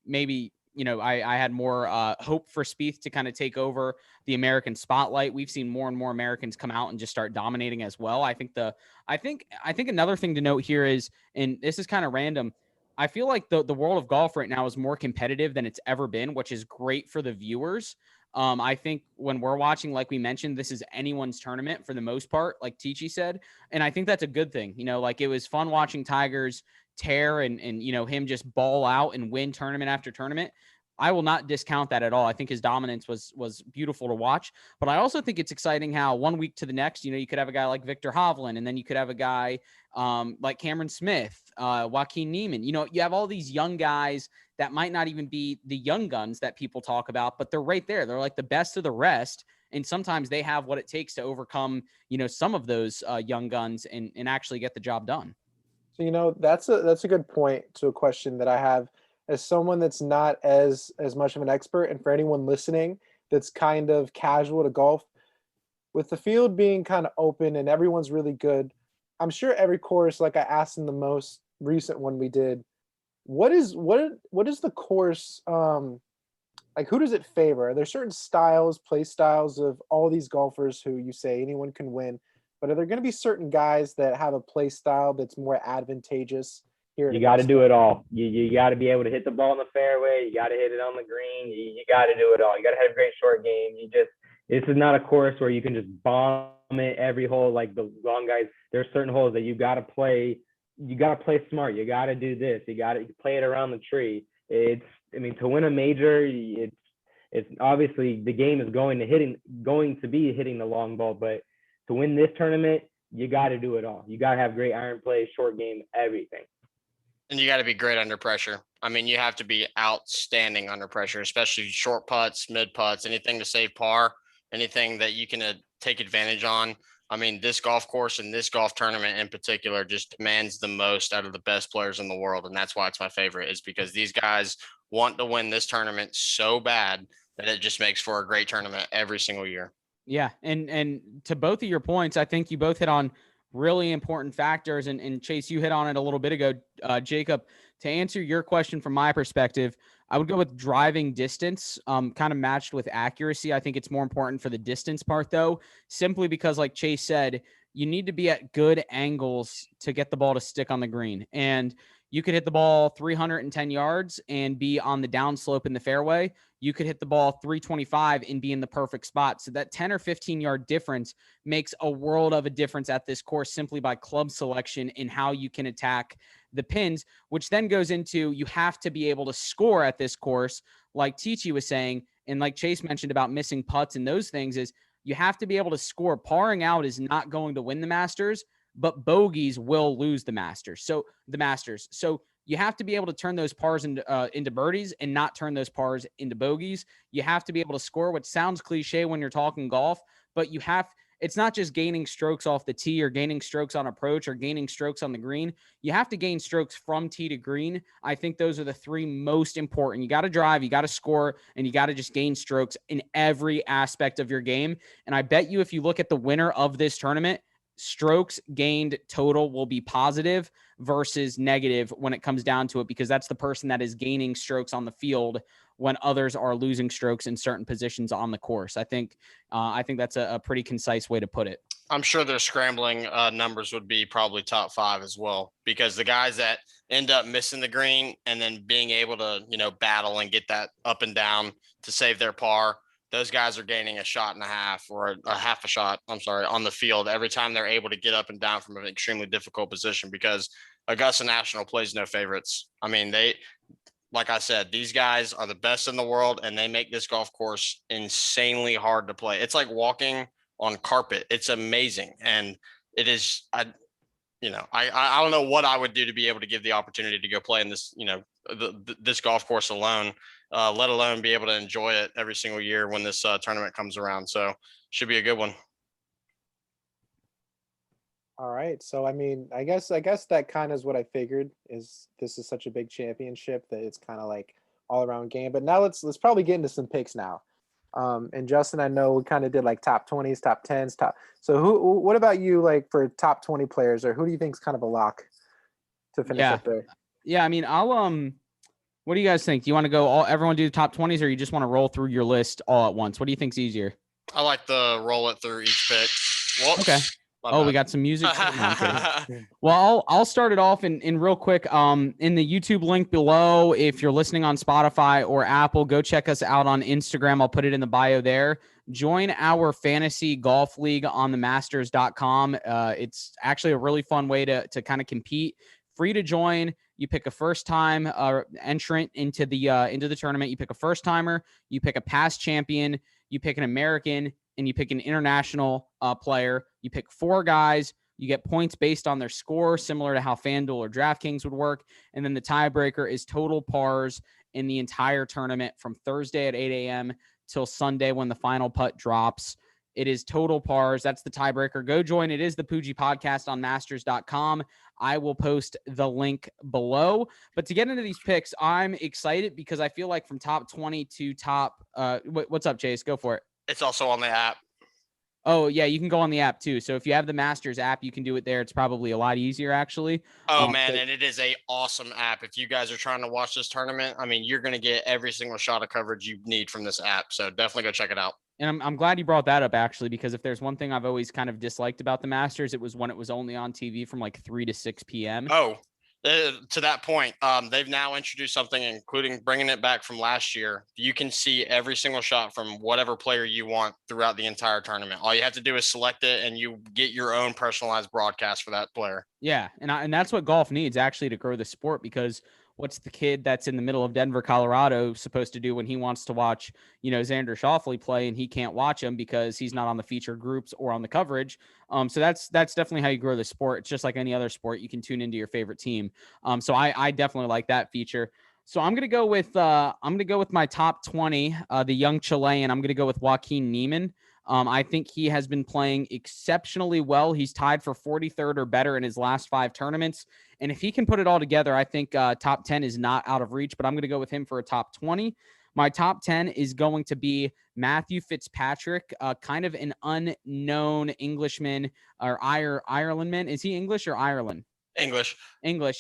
Maybe I had more hope for Spieth to kind of take over the American spotlight. We've seen more and more Americans come out and just start dominating as well. I think another thing to note here is, and this is kind of random, I feel like the world of golf right now is more competitive than it's ever been, which is great for the viewers. I think when we're watching, like we mentioned, this is anyone's tournament for the most part, like Tichy said. And I think that's a good thing. Like, it was fun watching Tiger's tear and him just ball out and win tournament after tournament. I will not discount that at all. I think his dominance was beautiful to watch, but I also think it's exciting how one week to the next, you could have a guy like Victor Hovland, and then you could have a guy like Cameron Smith, Joaquin Neiman. You have all these young guys that might not even be the young guns that people talk about, but they're right there. They're like the best of the rest. And sometimes they have what it takes to overcome, some of those young guns and actually get the job done. So, that's a good point to a question that I have as someone that's not as much of an expert. And for anyone listening that's kind of casual to golf, with the field being kind of open and everyone's really good, I'm sure every course, like I asked in the most recent one we did, what is the course, like, who does it favor? Are there certain styles, play styles of all these golfers who you say anyone can win, but are there going to be certain guys that have a play style that's more advantageous here? You got to do it all. You got to be able to hit the ball in the fairway. You got to hit it on the green. You got to do it all. You got to have a great short game. This is not a course where you can just bomb it every hole like the long guys. There's certain holes that you got to play. You got to play smart. You got to do this. You got to play it around the tree. To win a major, it's obviously the game is going to be hitting the long ball, but to win this tournament, you got to do it all. You got to have great iron play, short game, everything. And you got to be great under pressure. I mean, you have to be outstanding under pressure, especially short putts, mid putts, anything to save par, anything that you can take advantage on. I mean, this golf course and this golf tournament in particular just demands the most out of the best players in the world. And that's why it's my favorite, is because these guys want to win this tournament so bad that it just makes for a great tournament every single year. Yeah. And to both of your points, I think you both hit on really important factors. And Chase, you hit on it a little bit ago. Jacob, to answer your question from my perspective, I would go with driving distance, kind of matched with accuracy. I think it's more important for the distance part, though, simply because, like Chase said, you need to be at good angles to get the ball to stick on the green. And you could hit the ball 310 yards and be on the downslope in the fairway. You could hit the ball 325 and be in the perfect spot. So that 10 or 15 yard difference makes a world of a difference at this course simply by club selection and how you can attack the pins, which then goes into you have to be able to score at this course, like Tichy was saying, and like Chase mentioned about missing putts and those things, is you have to be able to score. Parring out is not going to win the Masters. but bogeys will lose the Masters. So you have to be able to turn those pars into birdies and not turn those pars into bogeys. You have to be able to score, which sounds cliche when you're talking golf, but it's not just gaining strokes off the tee or gaining strokes on approach or gaining strokes on the green. You have to gain strokes from tee to green. I think those are the three most important. You got to drive, you got to score, and you got to just gain strokes in every aspect of your game. And I bet you if you look at the winner of this tournament, strokes gained total will be positive versus negative when it comes down to it, because that's the person that is gaining strokes on the field when others are losing strokes in certain positions on the course. I think that's a pretty concise way to put it. I'm sure their scrambling numbers would be probably top 5 as well, because the guys that end up missing the green and then being able to, battle and get that up and down to save their par, those guys are gaining a shot and a half or a half a shot, on the field every time they're able to get up and down from an extremely difficult position, because Augusta National plays no favorites. I mean, like I said, these guys are the best in the world, and they make this golf course insanely hard to play. It's like walking on carpet. It's amazing. And it is, I don't know what I would do to be able to give the opportunity to go play in this, this golf course alone, let alone be able to enjoy it every single year when this tournament comes around. So should be a good one. All right. So, I mean, I guess that kind of is what I figured, is this is such a big championship that it's kind of like all around game. But now let's probably get into some picks now. And Justin, I know we kind of did like top 20s, top 10s, So what about you, like for top 20 players, or who do you think is kind of a lock to finish up there? Yeah. I mean, what do you guys think? Do you want to go everyone do the top 20s, or you just want to roll through your list all at once? What do you think's easier? I like the roll it through each pick. Whoops. Okay. We got some music. Well, I'll start it off in real quick. In the YouTube link below, if you're listening on Spotify or Apple, go check us out on Instagram. I'll put it in the bio there. Join our fantasy golf league on themasters.com. It's actually a really fun way to kind of compete. Free to join. You pick a first-time entrant into the tournament. You pick a first-timer. You pick a past champion. You pick an American, and you pick an international player. You pick 4 guys. You get points based on their score, similar to how FanDuel or DraftKings would work. And then the tiebreaker is total pars in the entire tournament from Thursday at 8 a.m. till Sunday when the final putt drops. It is total pars. That's the tiebreaker. Go join. It is the Poojie Podcast on masters.com. I will post the link below. But to get into these picks, I'm excited because I feel like from top 20 to top what's up, Chase? Go for it. It's also on the app. Oh, yeah, you can go on the app too. So if you have the Masters app, you can do it there. It's probably a lot easier, actually. Oh, man, and it is a awesome app. If you guys are trying to watch this tournament, I mean, you're going to get every single shot of coverage you need from this app. So definitely go check it out. And I'm glad you brought that up, actually, because if there's one thing I've always kind of disliked about the Masters, it was when it was only on TV from like 3 to 6 p.m. Oh, to that point, they've now introduced something, including bringing it back from last year. You can see every single shot from whatever player you want throughout the entire tournament. All you have to do is select it, and you get your own personalized broadcast for that player. Yeah, and that's what golf needs, actually, to grow the sport, because what's the kid that's in the middle of Denver, Colorado supposed to do when he wants to watch, Xander Schauffele play and he can't watch him because he's not on the feature groups or on the coverage? So that's definitely how you grow the sport. It's just like any other sport. You can tune into your favorite team. So I definitely like that feature. So I'm going to go with my top 20, the young Chilean. I'm going to go with Joaquin Niemann. I think he has been playing exceptionally well. He's tied for 43rd or better in his last 5 tournaments. And if he can put it all together, I think top 10 is not out of reach, but I'm going to go with him for a top 20. My top 10 is going to be Matthew Fitzpatrick, kind of an unknown Englishman or Irelandman. Is he English or Ireland? English,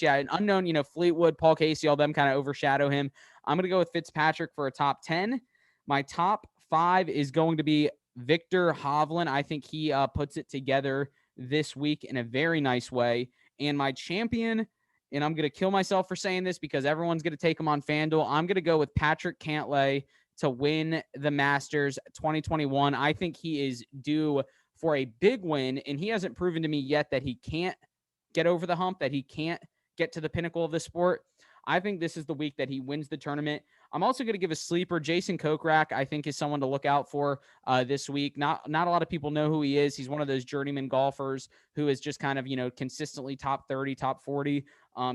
yeah. An unknown, Fleetwood, Paul Casey, all them kind of overshadow him. I'm going to go with Fitzpatrick for a top 10. My top 5 is going to be Victor Hovland. I think he puts it together this week in a very nice way. And my champion, and I'm going to kill myself for saying this because everyone's going to take him on FanDuel, I'm going to go with Patrick Cantlay to win the Masters 2021. I think he is due for a big win, and he hasn't proven to me yet that he can't get over the hump, that he can't get to the pinnacle of the sport. I think this is the week that he wins the tournament. I'm also going to give a sleeper. Jason Kokrak, I think, is someone to look out for this week. Not a lot of people know who he is. He's one of those journeyman golfers who is just kind of, consistently top 30, top 40.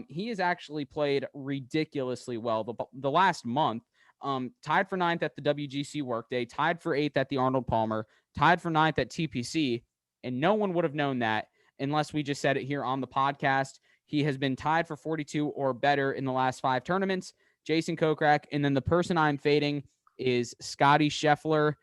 He has actually played ridiculously well the last month. Tied for 9th at the WGC Workday, tied for 8th at the Arnold Palmer, tied for 9th at TPC, and no one would have known that unless we just said it here on the podcast. He has been tied for 42 or better in the last 5 tournaments. Jason Kokrak, and then the person I'm fading is Scotty Scheffler.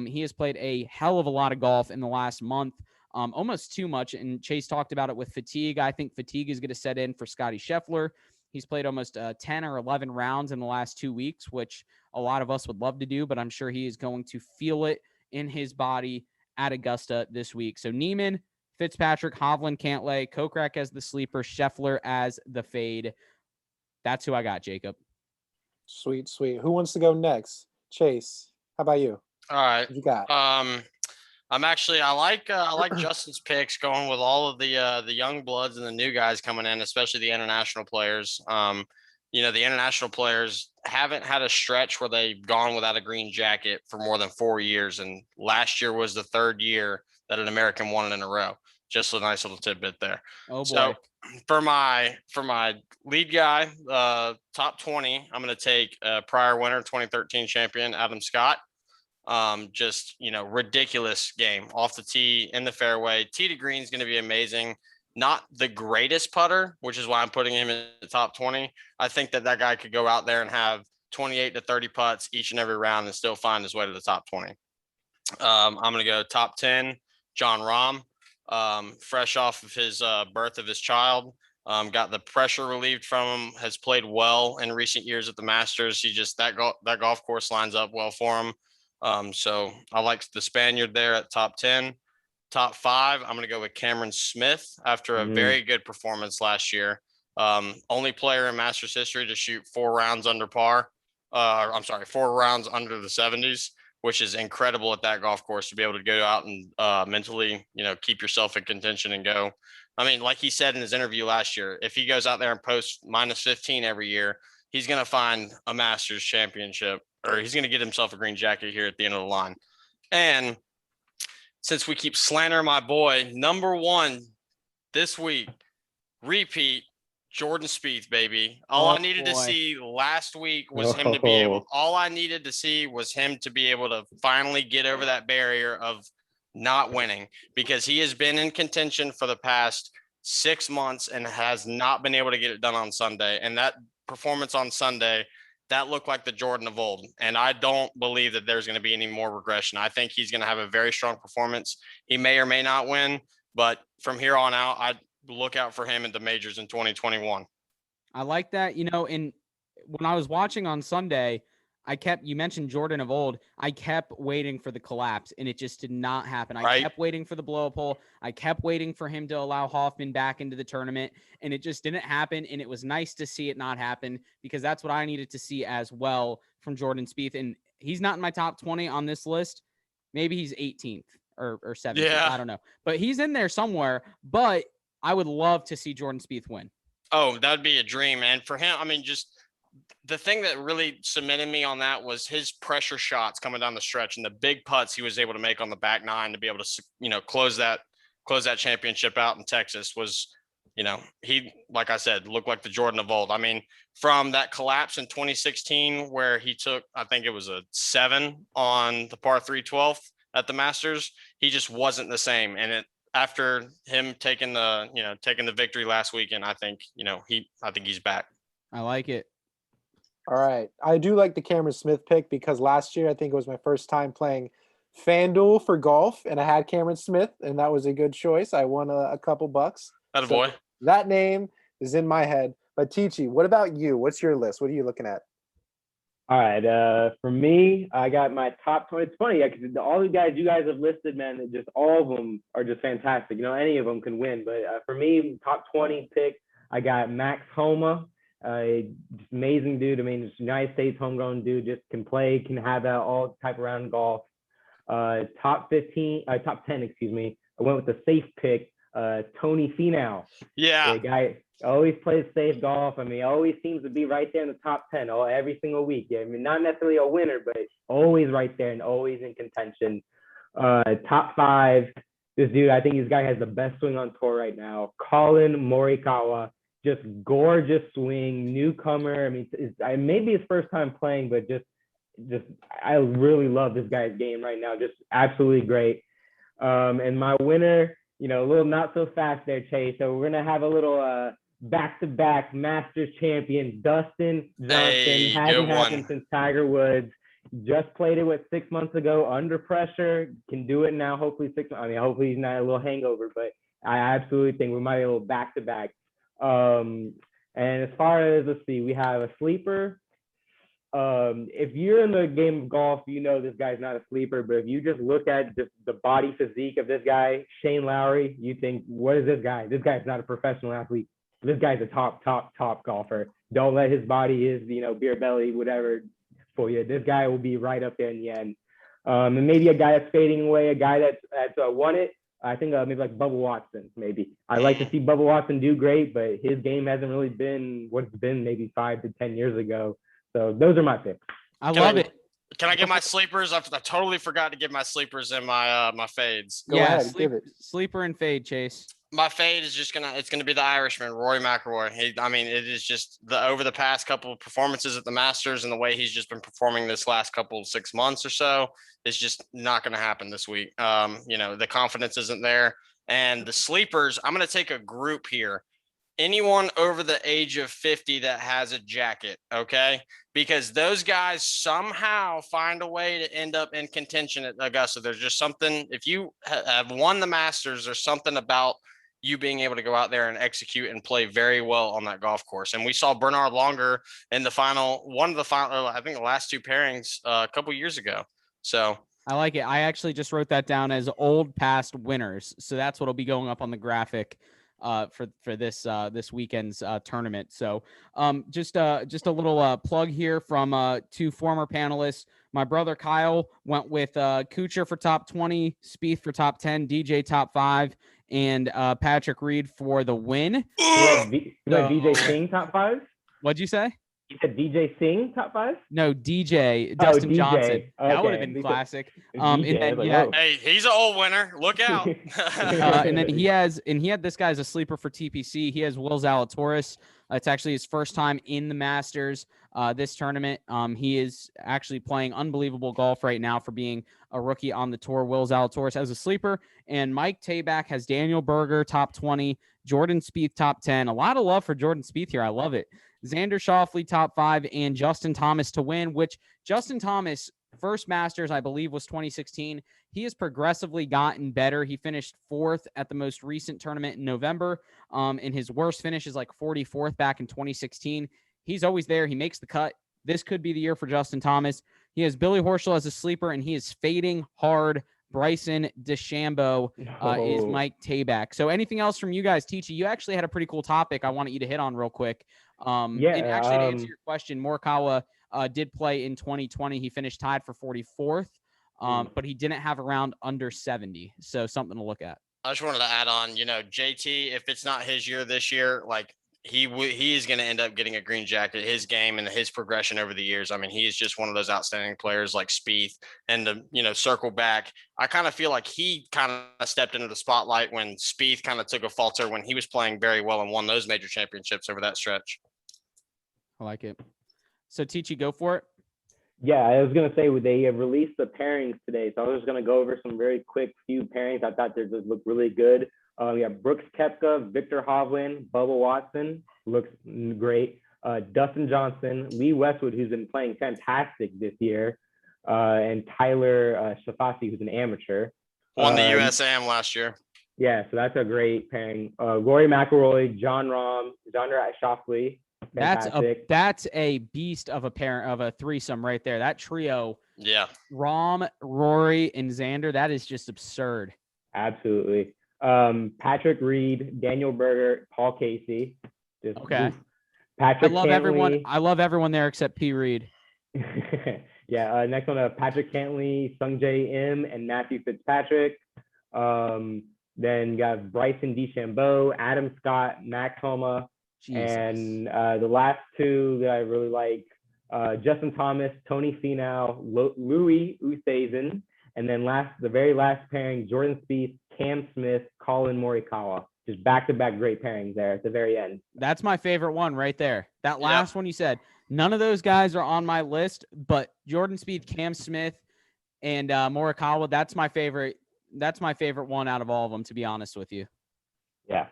He has played a hell of a lot of golf in the last month, almost too much, and Chase talked about it with fatigue. I think fatigue is going to set in for Scotty Scheffler. He's played almost 10 or 11 rounds in the last 2 weeks, which a lot of us would love to do, but I'm sure he is going to feel it in his body at Augusta this week. So Neiman, Fitzpatrick, Hovland, Cantlay, Kokrak as the sleeper, Scheffler as the fade. That's who I got, Jacob. Sweet. Who wants to go next? Chase, how about you? All right. What you got? I like Justin's picks, going with all of the young bloods and the new guys coming in, especially the international players. The international players haven't had a stretch where they've gone without a green jacket for more than 4 years, and last year was the 3rd year that an American won it in a row. Just a nice little tidbit there. Oh boy. So for my lead guy, top 20, I'm going to take prior winner, 2013 champion Adam Scott. Ridiculous game off the tee, in the fairway. Tee to green is going to be amazing. Not the greatest putter, which is why I'm putting him in the top 20. I think that guy could go out there and have 28 to 30 putts each and every round and still find his way to the top 20. I'm going to go top 10, John Rahm. Fresh off of his birth of his child, got the pressure relieved from him, has played well in recent years at the Masters. That golf course lines up well for him. So I like the Spaniard there at top 10. Top 5, I'm going to go with Cameron Smith after a very good performance last year. Only player in Masters history to shoot 4 rounds under par. 4 rounds under the 70s, which is incredible at that golf course to be able to go out and mentally, keep yourself in contention and go. I mean, like he said in his interview last year, if he goes out there and posts minus 15 every year, he's going to find a Masters championship, or he's going to get himself a green jacket here at the end of the line. And since we keep slandering my boy, number 1 this week, repeat, Jordan Spieth, baby. All I needed to see last week was him to be able to finally get over that barrier of not winning, because he has been in contention for the past 6 months and has not been able to get it done on Sunday. And that performance on Sunday, that looked like the Jordan of old. And I don't believe that there's going to be any more regression. I think he's going to have a very strong performance. He may or may not win, but from here on out, I'd look out for him at the majors in 2021. I like that. And when I was watching on Sunday, you mentioned Jordan of old. I kept waiting for the collapse, and it just did not happen. I kept waiting for the blow up hole. I kept waiting for him to allow Hoffman back into the tournament, and it just didn't happen. And it was nice to see it not happen, because that's what I needed to see as well from Jordan Spieth. And he's not in my top 20 on this list. Maybe he's 18th or 17th. Yeah. I don't know, but he's in there somewhere. But I would love to see Jordan Spieth win. Oh, that'd be a dream. And for him, I mean, just the thing that really cemented me on that was his pressure shots coming down the stretch and the big putts he was able to make on the back 9 to be able to, close that championship out in Texas was, he, like I said, looked like the Jordan of old. I mean, from that collapse in 2016 where he took, I think it was a 7 on the par 3 12th at the Masters, he just wasn't the same. And after him taking the victory last weekend, I think he's back. I like it. All right. I do like the Cameron Smith pick, because last year I think it was my first time playing FanDuel for golf, and I had Cameron Smith, and that was a good choice. I won a couple bucks. Attaboy. So that name is in my head. But Tichi, what about you? What's your list? What are you looking at? All right. For me, I got my top 20. It's funny, because all the guys you guys have listed, man, just all of them are just fantastic. Any of them can win. But for me, top 20 pick, I got Max Homa. Just amazing dude. I mean, just United States homegrown dude, just can play, can have that all type of round golf. Top 10, excuse me. I went with the safe pick, Tony Finau. Yeah. The guy Always plays safe golf. I mean, always seems to be right there in the top 10 every single week. Yeah, I mean, not necessarily a winner, but always right there and always in contention. Top 5. This dude, I think this guy has the best swing on tour right now. Colin Morikawa, just gorgeous swing, newcomer. I mean, it's maybe his first time playing, but just I really love this guy's game right now. Just absolutely great. And my winner, a little not so fast there, Chase. So we're gonna have a little back-to-back Masters champion, Dustin Johnson. Hey, hasn't happened since Tiger Woods. Just played it 6 months ago under pressure. Can do it now. Hopefully hopefully he's not a little hangover, but I absolutely think we might be a little back-to-back. And as far as, let's see, we have a sleeper. If you're in the game of golf, this guy's not a sleeper, but if you just look at just the body physique of this guy, Shane Lowry, you think, what is this guy? This guy's not a professional athlete. This guy's a top golfer. Don't let his body, his, beer belly, whatever, for you. This guy will be right up there in the end. And maybe a guy that's fading away, a guy that's won it. I think maybe like Bubba Watson, maybe. I like to see Bubba Watson do great, but his game hasn't really been what it's been maybe 5 to 10 years ago. So those are my picks. I love it. Can I get my sleepers? I totally forgot to give my sleepers and my fades. Go ahead, give it. Sleeper and fade, Chase. My fade is it's gonna be the Irishman, Rory McIlroy. It is just over the past couple of performances at the Masters and the way he's just been performing this last couple 6 months or so, it's just not gonna happen this week. The confidence isn't there. And the sleepers, I'm gonna take a group here. Anyone over the age of 50 that has a jacket, okay? Because those guys somehow find a way to end up in contention at Augusta. There's just something, if you have won the Masters, there's something about you being able to go out there and execute and play very well on that golf course. And we saw Bernard Longer in one of the final, I think the last 2 pairings a couple years ago. So I like it. I actually just wrote that down as old past winners. So that's what'll be going up on the graphic for this weekend's tournament. So just a little plug here from 2 former panelists. My brother Kyle went with Kuchar for top 20, Spieth for top 10, DJ top 5, and Patrick Reed for the win. DJ Singh top 5? What'd you say? You said DJ Singh top 5? No, DJ Dustin DJ. Johnson. Okay. That would have been classic. And then hey, he's an old winner. Look out. And then he had this guy as a sleeper for TPC. He has Will Zalatoris. It's actually his first time in the Masters this tournament. He is actually playing unbelievable golf right now for being a rookie on the tour. Will Zalatoris as a sleeper. And Mike Tabak has Daniel Berger top 20, Jordan Spieth top 10. A lot of love for Jordan Spieth here. I love it. Xander Schauffele top 5, and Justin Thomas to win, which Justin Thomas, first Masters, I believe, was 2016. He has progressively gotten better. He finished 4th at the most recent tournament in November. And his worst finish is like 44th back in 2016. He's always there. He makes the cut. This could be the year for Justin Thomas. He has Billy Horschel as a sleeper, and he is fading hard. Bryson DeChambeau is Mike Tabak. So anything else from you guys? Teachy, you actually had a pretty cool topic I wanted you to hit on real quick. And actually, to answer your question, Morikawa did play in 2020. He finished tied for 44th, but he didn't have a round under 70. So something to look at. I just wanted to add on, JT, if it's not his year this year, like he is going to end up getting a green jacket. His game and his progression over the years. I mean, he is just one of those outstanding players like Spieth. And to circle back, I kind of feel like he kind of stepped into the spotlight when Spieth kind of took a falter when he was playing very well and won those major championships over that stretch. I like it. So Teachy, go for it. Yeah, I was going to say, they have released the pairings today. So I was just going to go over some very quick few pairings. I thought they just looked really good. We have Brooks Koepka, Victor Hovland, Bubba Watson, looks great. Dustin Johnson, Lee Westwood, who's been playing fantastic this year, and Tyler Shafasi, who's an amateur. Won the USAM last year. Yeah, so that's a great pairing. Rory McIlroy, John Rahm, Xander Schauffele. That's a beast of a threesome right there. That trio. Yeah. Rahm, Rory, and Xander. That is just absurd. Absolutely. Patrick Reed, Daniel Berger, Paul Casey. Okay. Patrick. I love everyone there except P. Reed. Yeah. Next one, Patrick Cantley, Sungjae Im, and Matthew Fitzpatrick. Then you got Bryson DeChambeau, Adam Scott, Max Homa, Jesus. And the last two that I really like, Justin Thomas, Tony Finau, Louis Oosthuizen, and then the very last pairing, Jordan Spieth, Cam Smith, Colin Morikawa. Just back-to-back great pairings there at the very end. That's my favorite one right there. That last one you said. None of those guys are on my list, but Jordan Spieth, Cam Smith, and Morikawa, that's my favorite. That's my favorite one out of all of them, to be honest with you. Yeah.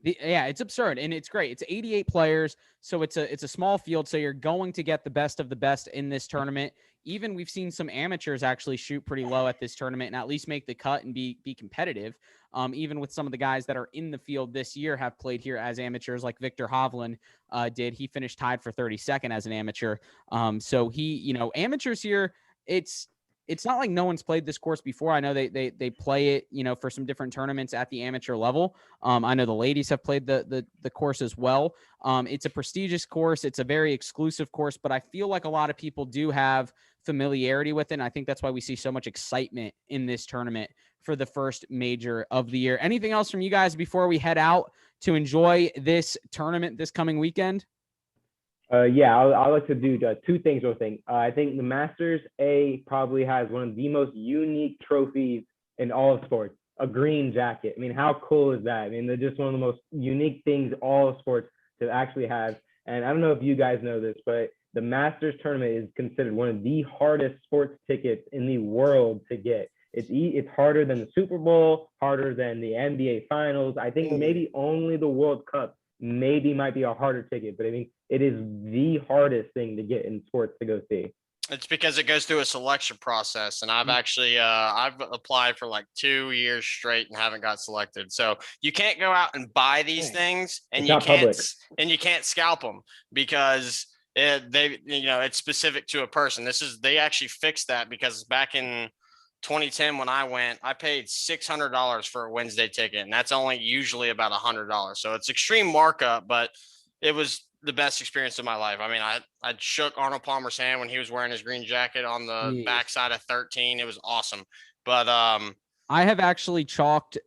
It's absurd, and it's great. It's 88 players, so it's a small field, so you're going to get the best of the best in this tournament. Even we've seen some amateurs actually shoot pretty low at this tournament and at least make the cut and be competitive. Even with some of the guys that are in the field this year have played here as amateurs, like Victor Hovland did. He finished tied for 32nd as an amateur. So amateurs here, it's not like no one's played this course before. I know they play it, for some different tournaments at the amateur level. I know the ladies have played the course as well. It's a prestigious course. It's a very exclusive course, but I feel like a lot of people do have familiarity with it. And I think that's why we see so much excitement in this tournament for the first major of the year. Anything else from you guys before we head out to enjoy this tournament this coming weekend? I'd like to do two things. I think the Masters probably has one of the most unique trophies in all of sports, a green jacket. I mean, how cool is that? I mean, they're just one of the most unique things all of sports to actually have. And I don't know if you guys know this, but the Masters tournament is considered one of the hardest sports tickets in the world to get. It's harder than the Super Bowl, harder than the NBA Finals. I think maybe only the World Cup might be a harder ticket, but I mean, it is the hardest thing to get in sports to go see. It's because it goes through a selection process, and I've actually I've applied for like 2 years straight and haven't got selected. So you can't go out and buy these things, and you can't scalp them because it's specific to a person. They actually fixed that because back in 2010 when I went, I paid $600 for a Wednesday ticket, and that's only usually about $100. So it's extreme markup, but it was the best experience of my life. I mean, I shook Arnold Palmer's hand when he was wearing his green jacket on the backside of 13. It was awesome. But I have actually chalked.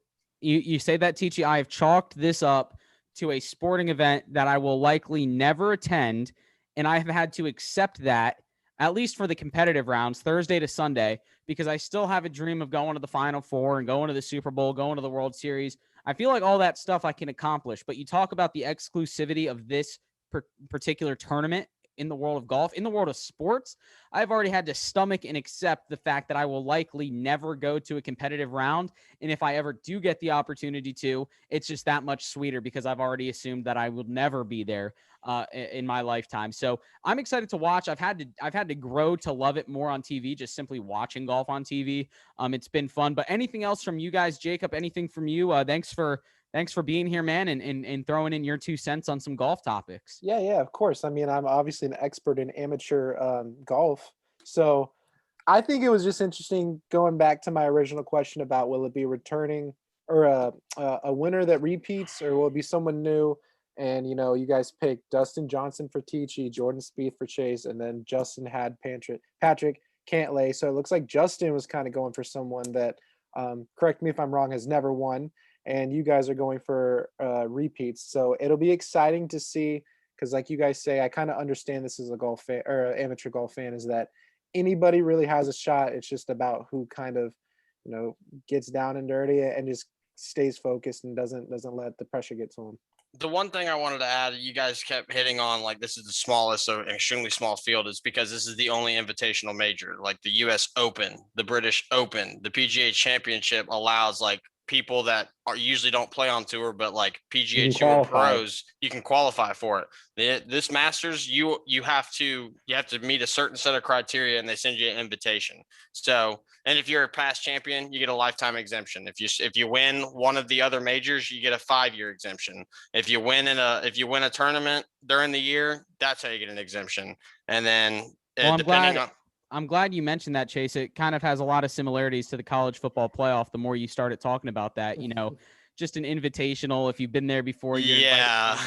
You say that, Tichy. I have chalked this up to a sporting event that I will likely never attend, and I have had to accept that at least for the competitive rounds, Thursday to Sunday, because I still have a dream of going to the Final Four and going to the Super Bowl, going to the World Series. I feel like all that stuff I can accomplish, but you talk about the exclusivity of this particular tournament in the world of golf, in the world of sports. I've already had to stomach and accept the fact that I will likely never go to a competitive round. And if I ever do get the opportunity to, it's just that much sweeter because I've already assumed that I will never be there in my lifetime. So I'm excited to watch. I've had to grow to love it more on TV, just simply watching golf on TV. It's been fun. But anything else from you guys? Jacob, anything from you? Thanks for being here, man, and throwing in your 2 cents on some golf topics. Yeah, of course. I mean, I'm obviously an expert in amateur golf. So I think it was just interesting going back to my original question about will it be returning or a winner that repeats, or will it be someone new? And, you guys picked Dustin Johnson for Tichy, Jordan Spieth for Chase, and then Justin had Patrick Cantlay. So it looks like Justin was kind of going for someone that, correct me if I'm wrong, has never won. And you guys are going for repeats. So it'll be exciting to see, because like you guys say, I kind of understand this as a golf fan or amateur golf fan, is that anybody really has a shot. It's just about who kind of, gets down and dirty and just stays focused and doesn't let the pressure get to them. The one thing I wanted to add, you guys kept hitting on, like, this is the smallest, so an extremely small field, is because this is the only invitational major. Like the US Open, the British Open, the PGA Championship allows like people that usually don't play on tour, but like PGA Tour pros, you can qualify for it. This Masters, you have to meet a certain set of criteria, and they send you an invitation. So, and if you're a past champion, you get a lifetime exemption. If you win one of the other majors, you get a 5-year exemption. If you win a tournament during the year, that's how you get an exemption. And then I'm glad you mentioned that, Chase. It kind of has a lot of similarities to the college football playoff. The more you started talking about that, just an invitational. If you've been there before, you're yeah.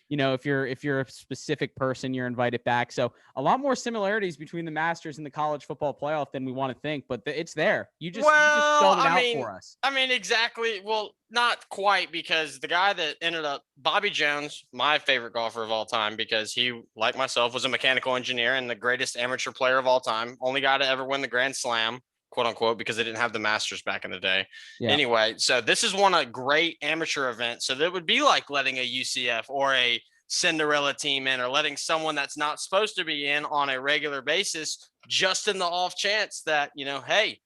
if you're a specific person, you're invited back. So a lot more similarities between the Masters and the college football playoff than we want to think, but it's there. You just spelled it out for us. I mean, exactly. Well, not quite, because the guy that ended up, Bobby Jones, my favorite golfer of all time, because he, like myself, was a mechanical engineer and the greatest amateur player of all time. Only guy to ever win the Grand Slam, quote unquote, because they didn't have the Masters back in the day. Yeah. Anyway, so this is a great amateur event. So that would be like letting a UCF or a Cinderella team in, or letting someone that's not supposed to be in on a regular basis, just in the off chance that, hey,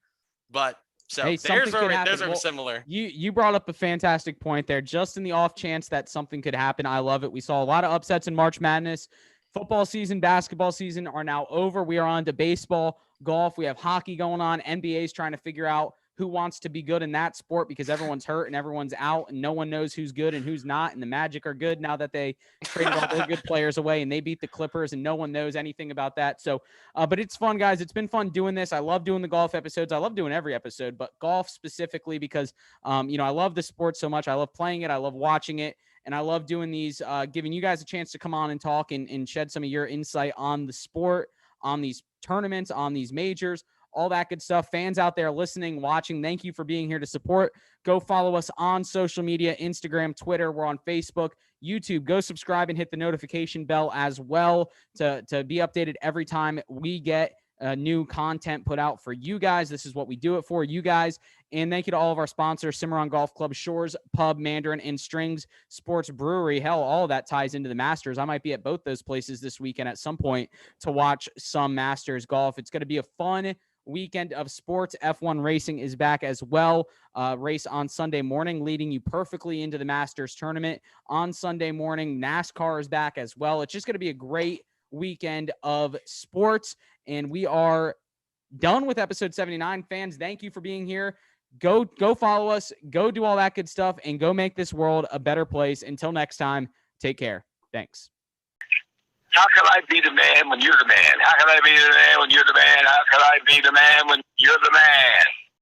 but so there's where similar. You brought up a fantastic point there. Just in the off chance that something could happen. I love it. We saw a lot of upsets in March Madness. Football season, basketball season are now over. We are on to baseball, golf. We have hockey going on. NBA is trying to figure out who wants to be good in that sport, because everyone's hurt and everyone's out and no one knows who's good and who's not. And the Magic are good now that they traded all their good players away and they beat the Clippers, and no one knows anything about that. So, but it's fun, guys. It's been fun doing this. I love doing the golf episodes. I love doing every episode, but golf specifically because, I love the sport so much. I love playing it. I love watching it. And I love doing these, giving you guys a chance to come on and talk and shed some of your insight on the sport, on these tournaments, on these majors, all that good stuff. Fans out there listening, watching, thank you for being here to support. Go follow us on social media, Instagram, Twitter. We're on Facebook, YouTube. Go subscribe and hit the notification bell as well to be updated every time we get new content put out for you guys. This is what we do it for, you guys. And thank you to all of our sponsors, Cimarron Golf Club, Shores Pub, Mandarin, and Strings Sports Brewery. Hell, all of that ties into the Masters. I might be at both those places this weekend at some point to watch some Masters golf. It's going to be a fun weekend of sports. F1 racing is back as well. Race on Sunday morning, leading you perfectly into the Masters tournament on Sunday morning. NASCAR is back as well. It's just going to be a great weekend of sports, and we are done with episode 79. Fans, thank you for being here. Go follow us, go do all that good stuff, and go make this world a better place. Until next time, take care. Thanks. How can I be the man when you're the man? How can I be the man when you're the man? How can I be the man when you're the man?